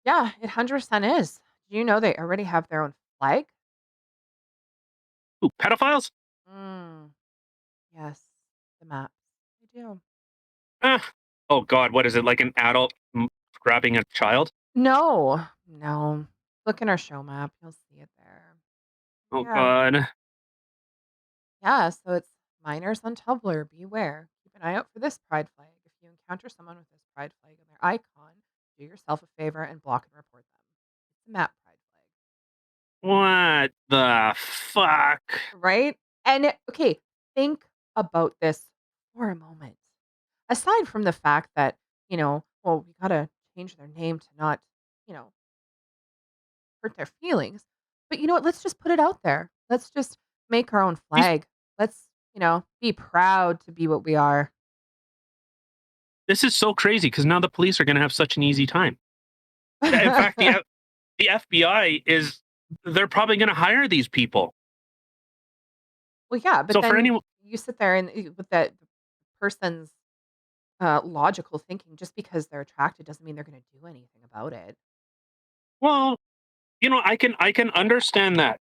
S1: Yeah, it 100% is. Do you know they already have their own flag?
S2: Ooh, pedophiles?
S1: Mm, yes, the maps. They do.
S2: Eh. Oh God, what is it like an adult grabbing a child?
S1: No, no. Look in our show map. You'll see it there.
S2: Oh
S1: Yeah.
S2: God.
S1: Yeah. So it's minors on Tumblr. Beware. Keep an eye out for this pride flag. If you encounter someone with this pride flag in their icon, do yourself a favor and block and report them. It's a map pride
S2: What the fuck?
S1: flag. Right? And okay, think about this for a moment. Aside from the fact that, well, we gotta change their name to not, you know, hurt their feelings. But you know what? Let's just put it out there. Let's just make our own
S2: These
S1: flag. Let's, be proud to be what we are.
S2: This is so crazy because now the police are gonna have such an easy time. In fact, the FBI they're probably gonna hire these people.
S1: Well, yeah, but
S2: So for
S1: then
S2: anyone
S1: you sit there and with that person's logical thinking, just because they're attracted doesn't mean they're going to do anything about it.
S2: well, I can understand that.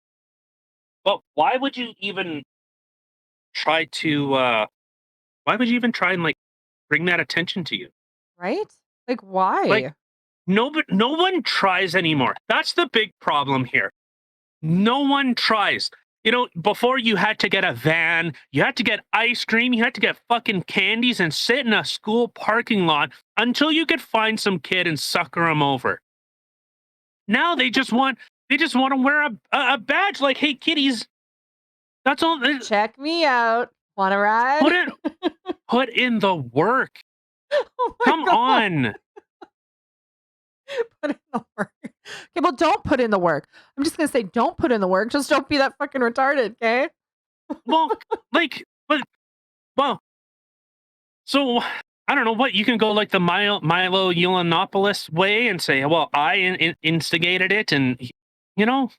S2: But try to, uh why would you even try and, like, bring that attention to you?
S1: Right? Like,
S2: Like,
S1: why?
S2: no one tries anymore. That's the big problem here. No one tries. Before you had to get a van, you had to get ice cream, you had to get fucking candies and sit in a school parking lot until you could find some kid and sucker him over. Now they just want to wear a badge like, "Hey, kiddies." That's all.
S1: Check me out. Want to
S2: Put
S1: ride?
S2: in put in the work.
S1: Oh my
S2: Come
S1: God.
S2: on.
S1: Put in the work. Okay, well, don't put in the work. I'm just going to say, don't put in the work. Just don't be that fucking retarded, okay?
S2: Well, like, well, so I don't know what you can go like the Milo Yiannopoulos way and say, "Well, I instigated it," and you know,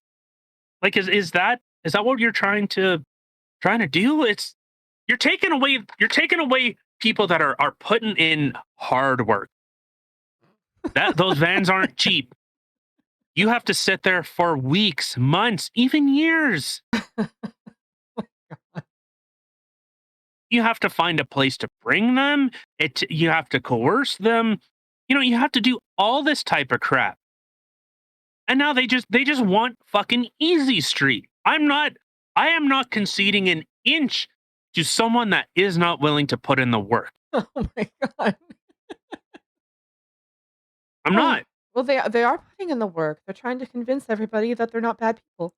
S2: like, is that what you're trying to do? You're taking away people that are putting in hard work. That those vans aren't cheap. You have to sit there for weeks, months, even years. You have to find a place to bring them. You have to coerce them. You have to do all this type of crap. And now they just want fucking easy street. I am not conceding an inch to someone that is not willing to put in the work.
S1: Oh my God.
S2: I'm not.
S1: Well, they are putting in the work. They're trying to convince everybody that they're not bad people.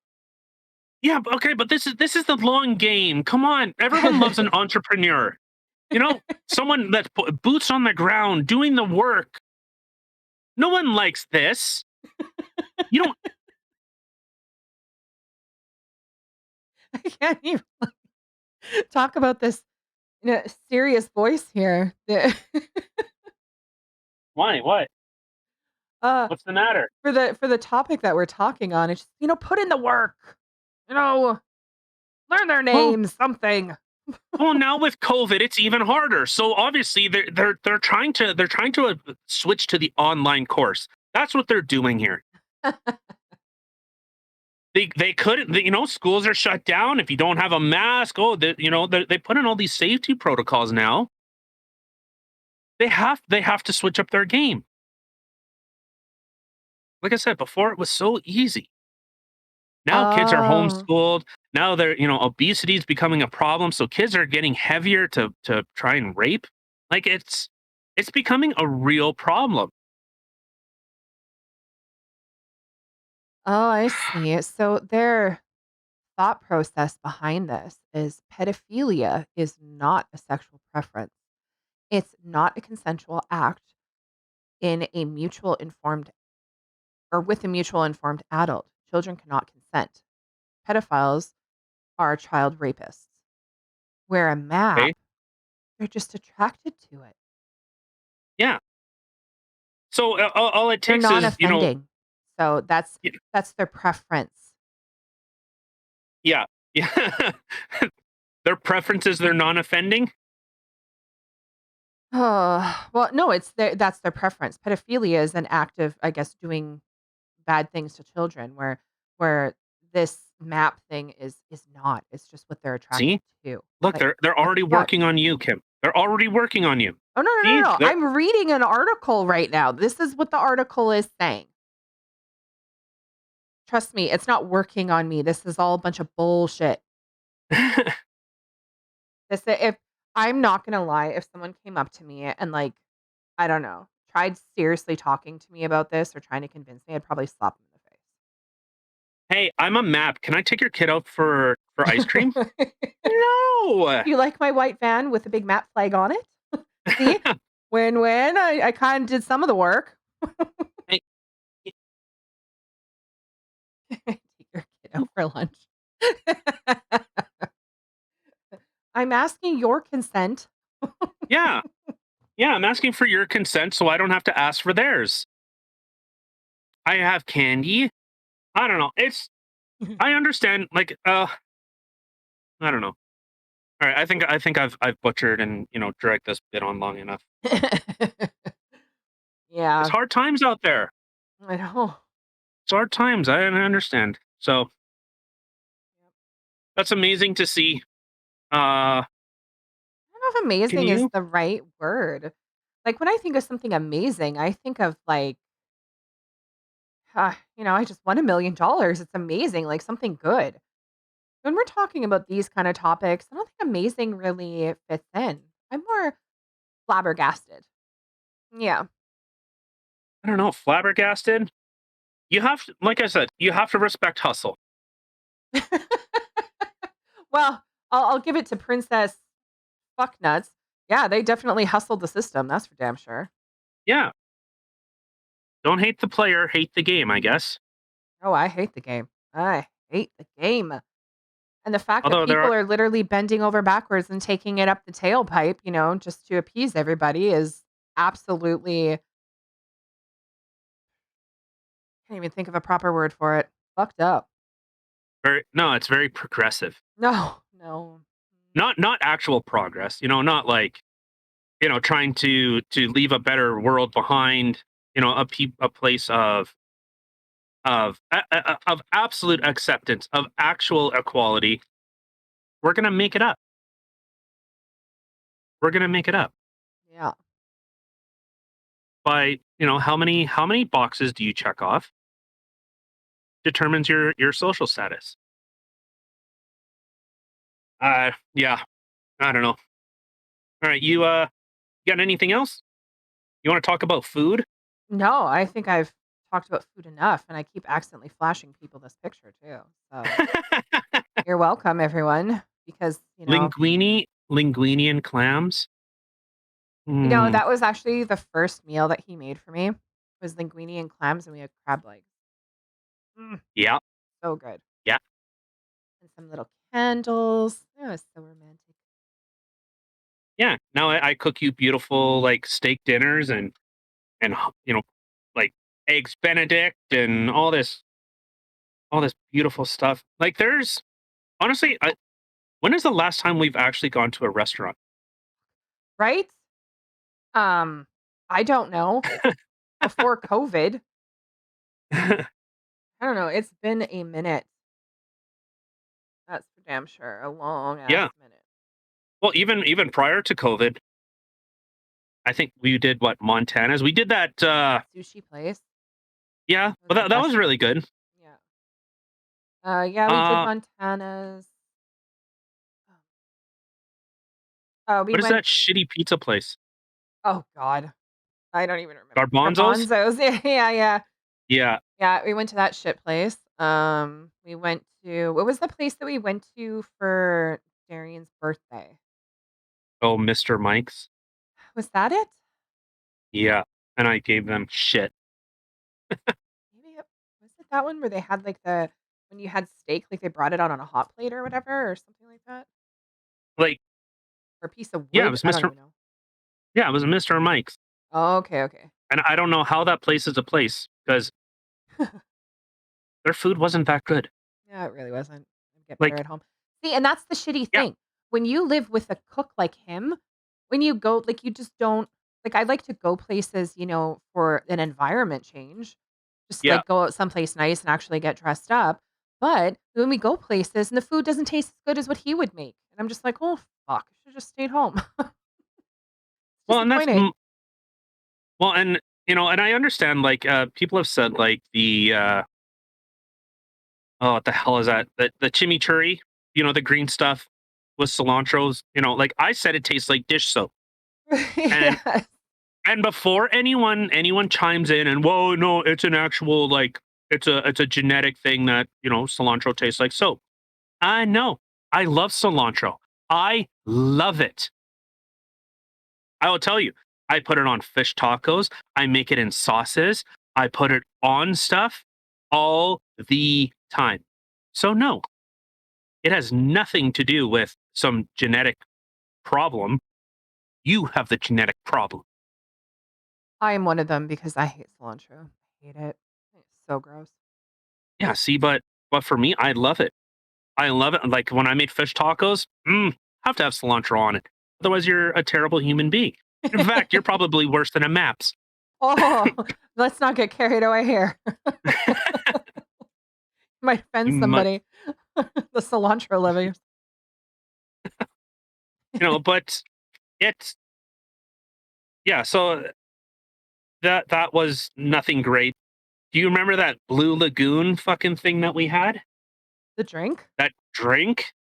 S2: Yeah, okay, but this is the long game. Come on. Everyone loves an entrepreneur. Someone that's boots on the ground doing the work. No one likes this. You don't
S1: I can't even talk about this in a serious voice here.
S2: Why? What?
S1: uh,
S2: What's the matter?
S1: for the topic that we're talking on, it's just, put in the work. You know, learn their
S2: Well,
S1: names, something.
S2: Well, now with COVID, it's even harder. So obviously, they're trying to switch to the online course. That's what they're doing here. They couldn't. Schools are shut down if you don't have a mask. Oh, they put in all these safety protocols now. They have to switch up their game. Like I said before, it was so easy. Now kids are
S1: Oh,
S2: homeschooled. Now obesity is becoming a problem. So kids are getting heavier to try and rape. Like it's becoming a real problem.
S1: oh, I see. So their thought process behind this is pedophilia is not a sexual preference. It's not a consensual act in a mutual informed or with a mutual informed adult. Children cannot consent. Pedophiles are child rapists. Where a
S2: Okay.
S1: map, they're just attracted to it.
S2: Yeah. So all it
S1: They're
S2: takes is,
S1: non-offending. So
S2: y-
S1: that's their preference.
S2: yeah, yeah. Their preferences, they're non-offending.
S1: Oh, well, no, that's their preference. Pedophilia is an act of, I guess, doing bad things to children where this map thing is not. It's just what they're attracted
S2: See,
S1: to.
S2: look,
S1: Like
S2: they're
S1: like
S2: already
S1: what?
S2: working on you, Kim. They're already working on you.
S1: Oh, no, no,
S2: See,
S1: no, no.
S2: they're
S1: I'm reading an article right now. This is what the article is saying. Trust me, it's not working on me. This is all a bunch of bullshit. If I'm not gonna lie, if someone came up to me and like, I don't know, tried seriously talking to me about this or trying to convince me, I'd probably slap them
S2: hey, I'm a map. Can I take your kid out for ice
S1: in
S2: cream?
S1: the face.
S2: No.
S1: You like my white van with a big map flag on it? See? Win-win. I kinda did some of the work.
S2: Hey,
S1: Take your kid out for lunch. I'm asking your consent.
S2: yeah, yeah. I'm asking for your consent so I don't have to ask for theirs. I have candy. I don't know. I understand. Like, I don't know. All right. I think I've butchered and dragged this bit on long enough. It's
S1: Yeah,
S2: hard times out there.
S1: I know.
S2: It's hard times. I understand. So that's amazing to see.
S1: I don't know if
S2: Can
S1: amazing is
S2: you?
S1: the right word. Like, when I think of something amazing, I think of, like, I just won $1,000,000. It's amazing, like, something good. When we're talking about these kinda topics, I don't think amazing really fits in. I'm more flabbergasted. Yeah.
S2: I don't know. Flabbergasted. You have to, like I said, you have to respect hustle.
S1: Well, I'll give it to Princess Fucknuts. Yeah, they definitely hustled the system, that's for damn sure.
S2: Yeah. Don't hate the player, hate the game. I guess.
S1: Oh, I hate the game. I hate the game. And the fact that
S2: Although there
S1: people
S2: are,
S1: are literally bending over backwards and taking it up the tailpipe, just to appease everybody is absolutely can't even think of a proper word for it. Fucked up.
S2: very no, it's very progressive.
S1: No, no.
S2: Not actual progress. Not like trying to leave a better world behind. A place of absolute acceptance of actual equality. We're gonna make it up. We're gonna make it up
S1: Yeah.
S2: by how many boxes do you check off determines your social status. Yeah, I don't know. All right, you got anything else? You want to talk about food?
S1: No, I think I've talked about food enough, and I keep accidentally flashing people this picture too. So you're welcome, everyone, because
S2: Linguine and clams. Mm,
S1: that was actually the first meal that he made for me was linguine and clams, and we had crab legs. Mm,
S2: yeah,
S1: so good,
S2: yeah,
S1: and some little candles. It was so romantic.
S2: yeah. Now I cook you beautiful like steak dinners and like eggs Benedict and all this beautiful stuff. Like there's honestly, when is the last time we've actually gone to a restaurant?
S1: Right? Um, I don't know. Before COVID, I don't know. It's been a minute. That's for damn sure. A long ass
S2: Yeah.
S1: minute.
S2: Well, even prior to COVID, I think we did what Montana's. We did that.
S1: Sushi place.
S2: Yeah,
S1: It was
S2: well,
S1: the
S2: that
S1: best
S2: was
S1: shit.
S2: really good.
S1: Yeah. Yeah, we did
S2: Uh,
S1: Montana's. We
S2: what is
S1: went.
S2: that shitty pizza place?
S1: Oh God, I don't even remember.
S2: Garbanzos.
S1: Garbanzos. Yeah, yeah, yeah.
S2: Yeah.
S1: Yeah, we went to that shit place. We went to what was the place that we went to for Darian's birthday?
S2: Oh, Mr. Mike's.
S1: Was that it?
S2: Yeah, and I gave them shit.
S1: Maybe it was it that one where they had like the when you had steak, like they brought it out on a hot plate or whatever, or something like that,
S2: Like,
S1: or a piece of
S2: yeah, it
S1: wood.
S2: was
S1: I don't
S2: Mr.
S1: even know.
S2: Yeah, it was Mr. Mike's.
S1: Oh, okay, okay.
S2: And I don't know how that place is a place because their food wasn't that good.
S1: Yeah, it really wasn't. I'd get better
S2: Like,
S1: at home. See, and that's the shitty
S2: yeah,
S1: thing. When you live with a cook like him, when you go like, you just don't like, I like to go places, for an environment change, just,
S2: yeah.
S1: like, go out someplace nice and actually get dressed up, but when we go places and the food doesn't taste as good as what he would make, and I'm just like, "Oh, fuck, I should've just stayed home."
S2: Well, and
S1: Disappointing.
S2: well, and and I understand. Like, people have said like oh, what the hell is that? The chimichurri, the green stuff with cilantros. Like I said, it tastes like dish soap. And
S1: Yes.
S2: and before anyone chimes in and whoa, no, it's an actual like it's a genetic thing that cilantro tastes like soap. I know. I love cilantro. I love it. I will tell you, I put it on fish tacos. I make it in sauces. I put it on stuff all the time. So no, it has nothing to do with some genetic problem. You have the genetic problem.
S1: I am one of them because I hate cilantro. I hate it. It's so gross.
S2: Yeah, see, but for me, I love it. I love it. Like when I made fish tacos, have to have cilantro on it. Otherwise, you're a terrible human being. In fact, you're probably worse than a MAPS.
S1: Oh, let's not get carried away here. Might offend
S2: You mu-
S1: somebody. The cilantro lovers.
S2: but it's yeah. So that was nothing great. Do you remember that Blue Lagoon fucking thing that we had?
S1: The drink?
S2: That drink?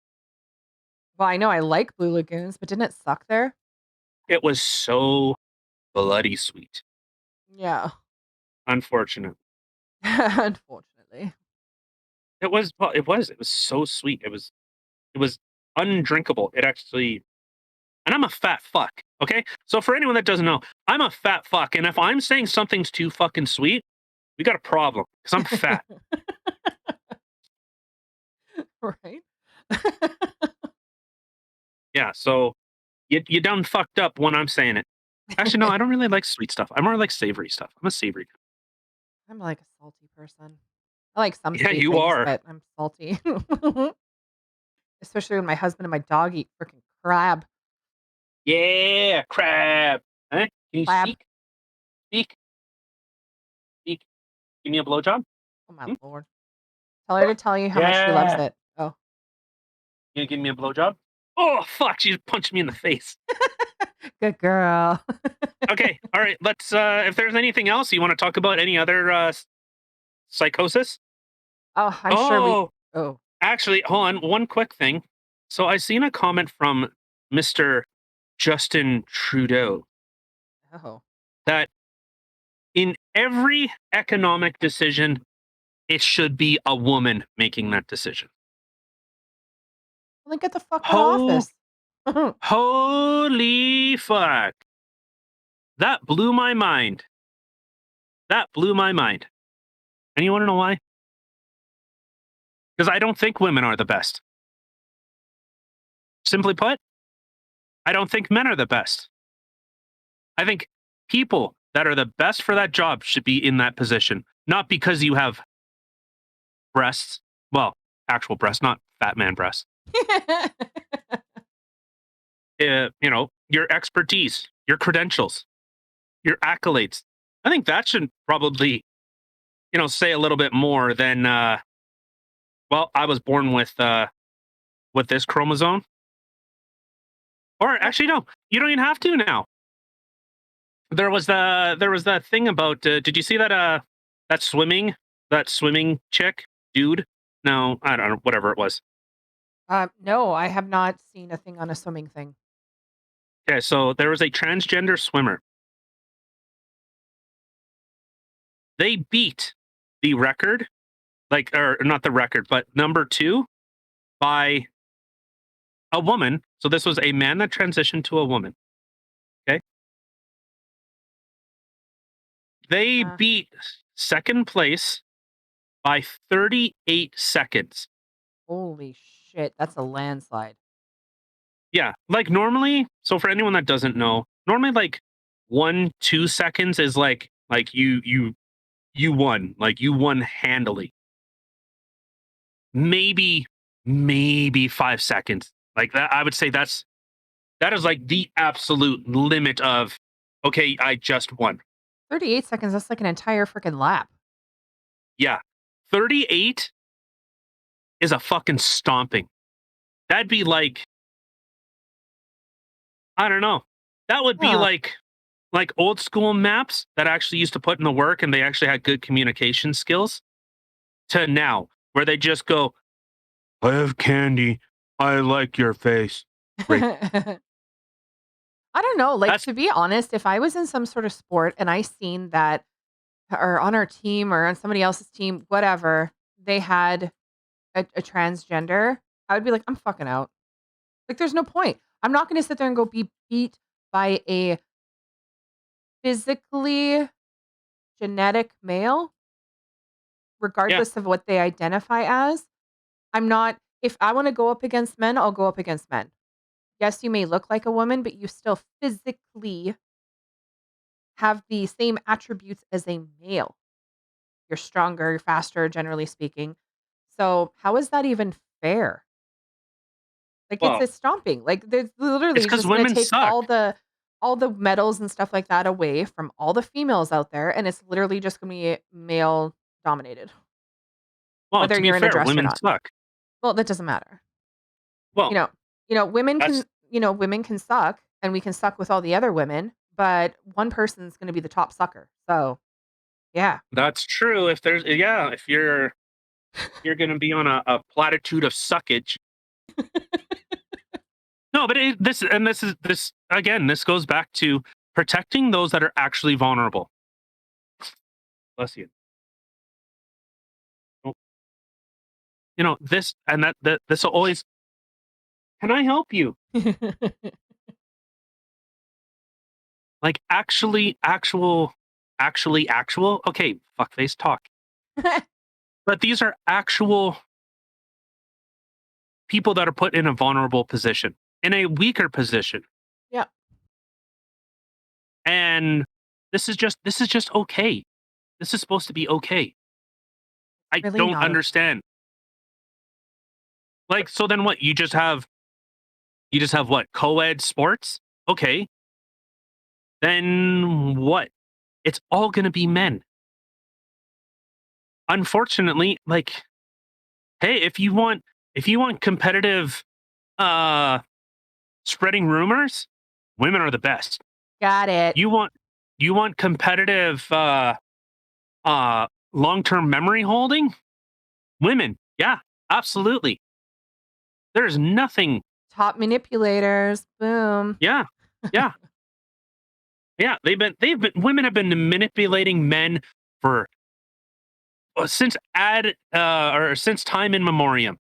S1: Well, I know I like Blue Lagoons, but didn't it suck there?
S2: It was so bloody sweet.
S1: Yeah.
S2: Unfortunate.
S1: Unfortunately.
S2: It was well, it was so sweet. It was undrinkable. It actually and I'm a fat fuck. Okay? So for anyone that doesn't know, I'm a fat fuck. And if I'm saying something's too fucking sweet, we got a problem. Because I'm fat.
S1: Right?
S2: Yeah. So you done fucked up when I'm saying it. Actually, no, I don't really like sweet stuff. I more like savory stuff. I'm a savory guy.
S1: I'm like a salty person. I like some
S2: Yeah,
S1: sweet
S2: you
S1: things,
S2: are.
S1: but I'm salty. Especially when my husband and my dog eat freaking crab.
S2: Yeah, crab. Huh? Can you
S1: Crab.
S2: speak? Speak? Speak? Give me a blowjob?
S1: Oh my
S2: Hmm?
S1: lord. Tell her to tell you how much she loves
S2: Yeah.
S1: it. Oh.
S2: Can you give me a blowjob? Oh, fuck. She just punched me in the face.
S1: Good girl.
S2: Okay. All right. Let's, if there's anything else you want to talk about, any other psychosis?
S1: Oh, I'm sure we
S2: Oh,
S1: oh.
S2: actually, hold on. One quick thing. So I seen a comment from Mr. Justin Trudeau
S1: Oh.
S2: that in every economic decision, it should be a woman making that decision.
S1: Well, then get the fuck out of
S2: Ho
S1: office.
S2: Holy fuck. That blew my mind. That blew my mind. And you wanna know why? Because I don't think women are the best. Simply put, I don't think men are the best. I think people that are the best for that job should be in that position, not because you have breasts, well, actual breasts, not fat man breasts. Your expertise, your credentials, your accolades. I think that should probably, say a little bit more than, well, I was born with this chromosome. Or
S1: Well,
S2: actually, no, you don't even have to now. There was that thing about. Did you see that swimming chick dude? No, I don't know. Whatever it was.
S1: no, I have not seen a thing on a swimming thing.
S2: Okay, so there was a transgender swimmer. They beat the record, like, or not the record, but number two by a woman. So this was a man that transitioned to a woman. Okay, they
S1: Uh,
S2: beat second place by 38 seconds.
S1: holy shit, that's a landslide.
S2: Yeah, like normally, so for anyone that doesn't know, normally like 1, 2 seconds is Like you won. Like you won handily. Maybe 5 seconds. Like that, I would say that is like the absolute limit of okay, I just won.
S1: 38 seconds, that's like an entire freaking lap.
S2: Yeah. 38 is a fucking stomping. That'd be like, I don't know. That would be
S1: Yeah.
S2: like old school maps that actually used to put in the work and they actually had good communication skills to now where they just go, I have candy. I like your face. Great.
S1: I don't know, like,
S2: That's
S1: to be honest, if I was in some sort of sport and I seen that or on our team or on somebody else's team, whatever, they had a transgender, I would be like, "I'm fucking out." Like, there's no point. I'm not gonna sit there and go be beat by a physically genetic male,
S2: yeah.
S1: regardless of what they identify as. I'm not if I wanna go up against men, I'll go up against men. Yes, you may look like a woman, but you still physically have the same attributes as a male. You're stronger, you're faster, generally speaking. So, how is that even fair? Like, it's
S2: Well,
S1: a stomping. Like, there's
S2: it's
S1: literally
S2: because
S1: just gonna
S2: women
S1: take
S2: suck.
S1: all the medals and stuff like that away from all the females out there, and it's literally just gonna be male dominated,
S2: Well,
S1: whether
S2: to be
S1: you're in a
S2: fair,
S1: dress or
S2: women
S1: not.
S2: suck.
S1: Well, that doesn't matter. You
S2: Well,
S1: know women
S2: that's
S1: can women can suck, and we can suck with all the other women, but one person's gonna be the top sucker. So, yeah.
S2: that's true. If there's yeah, if you're gonna be on a platitude of suckage. No, but this again, this goes back to protecting those that are actually vulnerable. Bless you. Oh, this and that this will always can I help you? Like actual. Okay, fuckface talk. But these are actual people that are put in a vulnerable position, in a weaker position.
S1: Yeah,
S2: And this is just okay. This is supposed to be okay. I
S1: really
S2: don't
S1: not okay.
S2: understand. Like, so then what? You just have what? Co-ed sports? Okay. Then what? It's all gonna be men. Unfortunately, like, hey, if you want competitive uh spreading rumors, women are the best.
S1: Got it.
S2: You want competitive uh long-term memory holding? Women. Yeah, absolutely. There's nothing.
S1: Top manipulators. Boom.
S2: Yeah. Yeah. Yeah, they've been women have been manipulating men for since time in memoriam.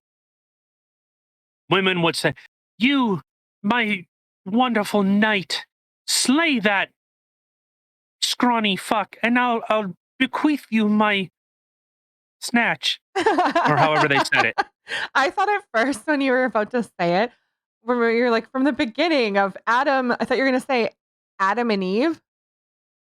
S2: Women would say, "You, my wonderful knight, slay that scrawny fuck, and I'll bequeath you my snatch," or however they said it.
S1: I thought at first when you were about to say it, when you're like from the beginning of Adam, I thought you were gonna say Adam and Eve,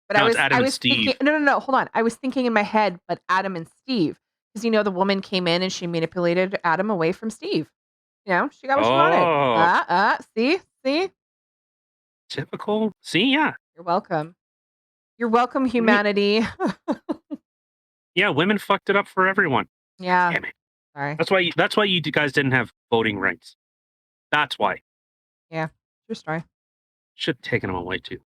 S1: but
S2: Now it's
S1: I
S2: Adam and
S1: was thinking
S2: Steve.
S1: no, no, no, hold on. I was thinking in my head, but Adam and Steve, because the woman came in and she manipulated Adam away from Steve. She got what she wanted.
S2: Oh,
S1: See?
S2: typical. See, yeah.
S1: You're welcome. You're welcome,
S2: Me-
S1: humanity.
S2: Yeah, women fucked it up for everyone.
S1: Yeah.
S2: Damn it.
S1: Sorry.
S2: That's why you guys didn't have voting rights. That's why.
S1: Yeah. True story.
S2: Should have taken them away too.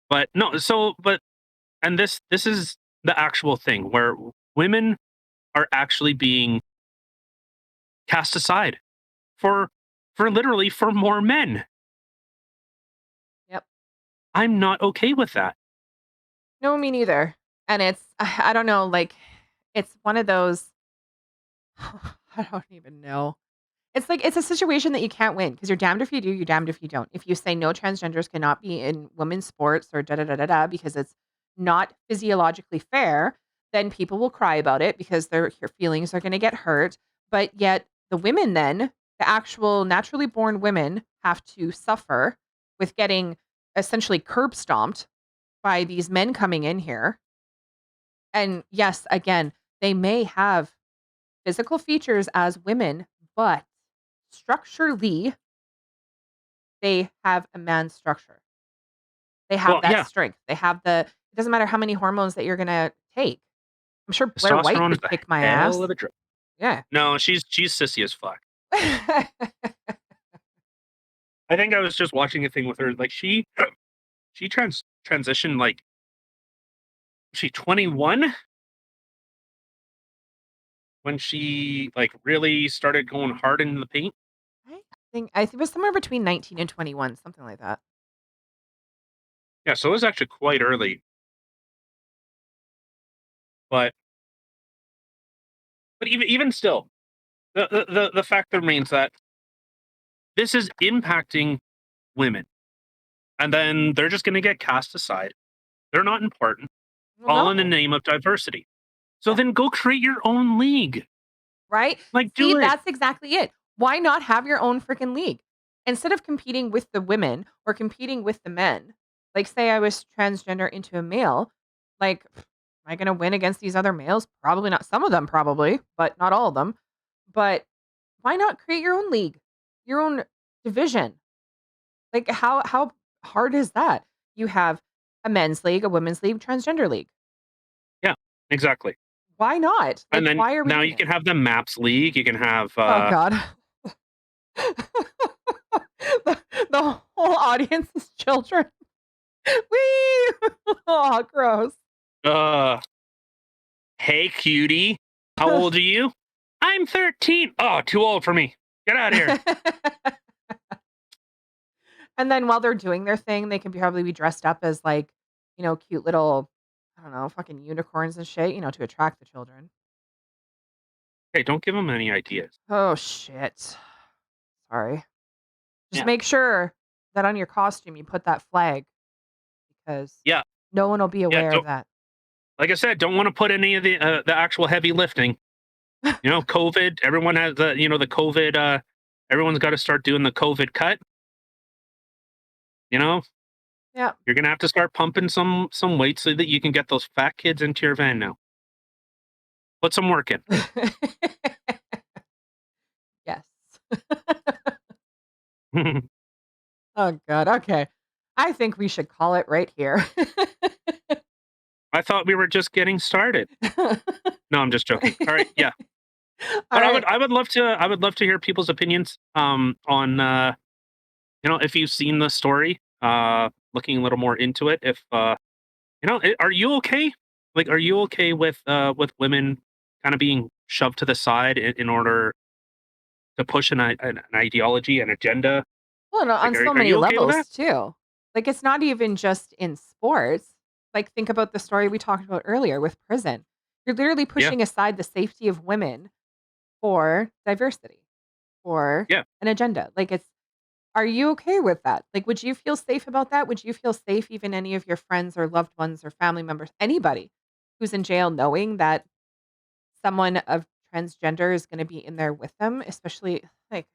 S2: But no, and this is the actual thing where women are actually being cast aside for literally for more men.
S1: Yep.
S2: I'm not okay with that.
S1: No, me neither. And it's I don't know, like, it's one of those I don't even know. It's like it's a situation that you can't win because you're damned if you do, you're damned if you don't. If you say no transgenders cannot be in women's sports or da da da da da because it's not physiologically fair, then people will cry about it because their feelings are going to get hurt. But yet the women then, the actual naturally born women have to suffer with getting essentially curb stomped by these men coming in here. And yes, again, they may have physical features as women, but structurally, they have a man's structure. They have
S2: Well,
S1: that
S2: yeah,
S1: strength. They have it doesn't matter how many hormones that you're gonna take. I'm sure Blair White
S2: testosterone is
S1: could
S2: a
S1: kick my
S2: hell
S1: ass.
S2: of a drug.
S1: Yeah.
S2: No, she's sissy as fuck. I think I was just watching a thing with her. Like she transitioned like she 21 when she like really started going hard in the paint.
S1: I think it was somewhere between 19 and 21, something like that.
S2: Yeah, so it was actually quite early. But even still, the fact remains that this is impacting women, and then they're just going to get cast aside. They're not important,
S1: Well,
S2: all in the
S1: no.
S2: name of diversity. So
S1: Yeah.
S2: then go create your own league.
S1: Right?
S2: Like,
S1: See,
S2: do it.
S1: that's exactly it. Why not have your own freaking league? Instead of competing with the women or competing with the men, like say I was transgender into a male, like, am I going to win against these other males? Probably not. Some of them, probably, but not all of them. But why not create your own league, your own division? Like, how hard is that? You have a men's league, a women's league, transgender league.
S2: Yeah, exactly.
S1: Why not?
S2: And
S1: Like,
S2: then
S1: why are we
S2: now
S1: doing
S2: you
S1: it?
S2: can have the maps league. You can have
S1: Oh God. The whole audience is children. Wee! Oh, gross.
S2: uh hey cutie. How old are you? I'm 13. Oh, too old for me. Get out of here.
S1: And then while they're doing their thing, they can probably be dressed up as like, cute little, I don't know, fucking unicorns and shit, to attract the children.
S2: Hey, don't give them any ideas.
S1: Oh shit. Sorry. Just
S2: Yeah.
S1: make sure that on your costume you put that flag because
S2: Yeah.
S1: no one will be
S2: Yeah.
S1: aware of
S2: Don't,
S1: that.
S2: like I said, don't want to put any of the actual heavy lifting. COVID. Everyone has the COVID. Everyone's got to start doing the COVID cut. You know,
S1: Yeah.
S2: you're gonna have to start pumping some weight so that you can get those fat kids into your van now. Put some work in.
S1: Yes. Oh god. Okay. I think we should call it right here.
S2: I thought we were just getting started. No, I'm just joking. All right, yeah.
S1: All
S2: But
S1: right.
S2: I would love to hear people's opinions on if you've seen the story, looking a little more into it. If are you okay? Like, are you okay with women kind of being shoved to the side in order to push an ideology, an agenda?
S1: Well, no,
S2: Like,
S1: on
S2: are
S1: so
S2: are
S1: many
S2: you okay with that?
S1: levels too. Like it's not even just in sports. Like think about the story we talked about earlier with prison. You're literally
S2: Yeah,
S1: pushing aside the safety of women for diversity, for
S2: yeah.
S1: an agenda. Like it's are you okay with that? Like would you feel safe about that? Would you feel safe even any of your friends or loved ones or family members, anybody who's in jail knowing that someone of transgender is going to be in there with them, especially like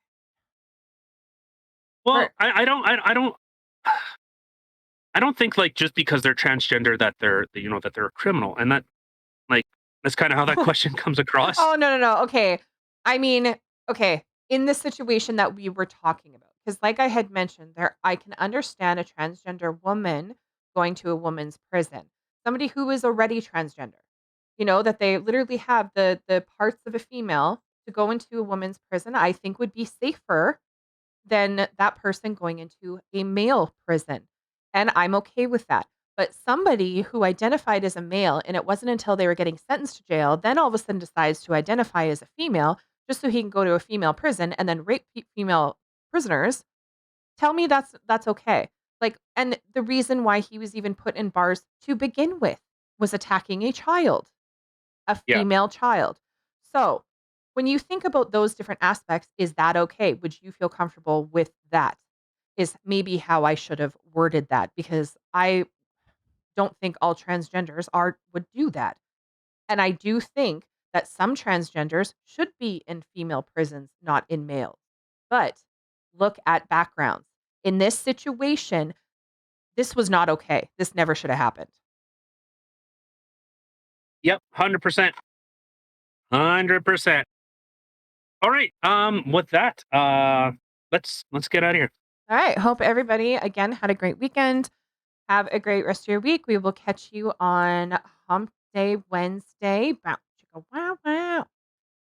S1: for
S2: Well, I don't think like just because they're transgender that they're a criminal, and that like that's kind of how that question comes across.
S1: Oh, no, no, no, okay. I mean, okay, in the situation that we were talking about, because like I had mentioned, I can understand a transgender woman going to a woman's prison. Somebody who is already transgender, that they literally have the parts of a female to go into a woman's prison, I think would be safer than that person going into a male prison, and I'm okay with that. But somebody who identified as a male, and it wasn't until they were getting sentenced to jail, then all of a sudden decides to identify as a female just so he can go to a female prison and then rape female prisoners, tell me that's okay. Like, and the reason why he was even put in bars to begin with was attacking a
S2: Yeah.
S1: female child. So, when you think about those different aspects, is that okay? Would you feel comfortable with that? Is maybe how I should have worded that because I don't think all transgenders are would do that. And I do think that some transgenders should be in female prisons, not in male. But look at backgrounds. In this situation, this was not okay. This never should have happened.
S2: Yep, 100%. 100%. All right. With that, let's get out of here.
S1: All right. Hope everybody again had a great weekend. Have a great rest of your week. We will catch you on Hump Day Wednesday. Bow, chicka, wow, wow.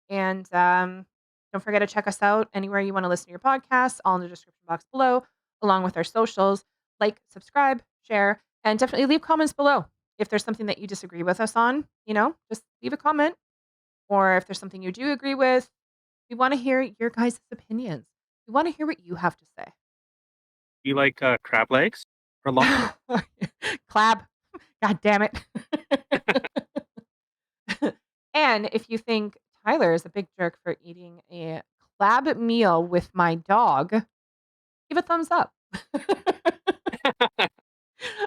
S1: And don't forget to check us out anywhere you want to listen to your podcasts, all in the description box below, along with our socials. Like, subscribe, share, and definitely leave comments below. If there's something that you disagree with us on, just leave a comment. Or if there's something you do agree with, we want to hear your guys' opinions. We want to hear what you have to say.
S2: You like crab legs or lobster?
S1: Clab. God damn it. And if you think Tyler is a big jerk for eating a clab meal with my dog, give a thumbs up.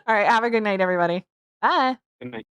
S1: All right. Have a good night, everybody. Bye.
S2: Good night.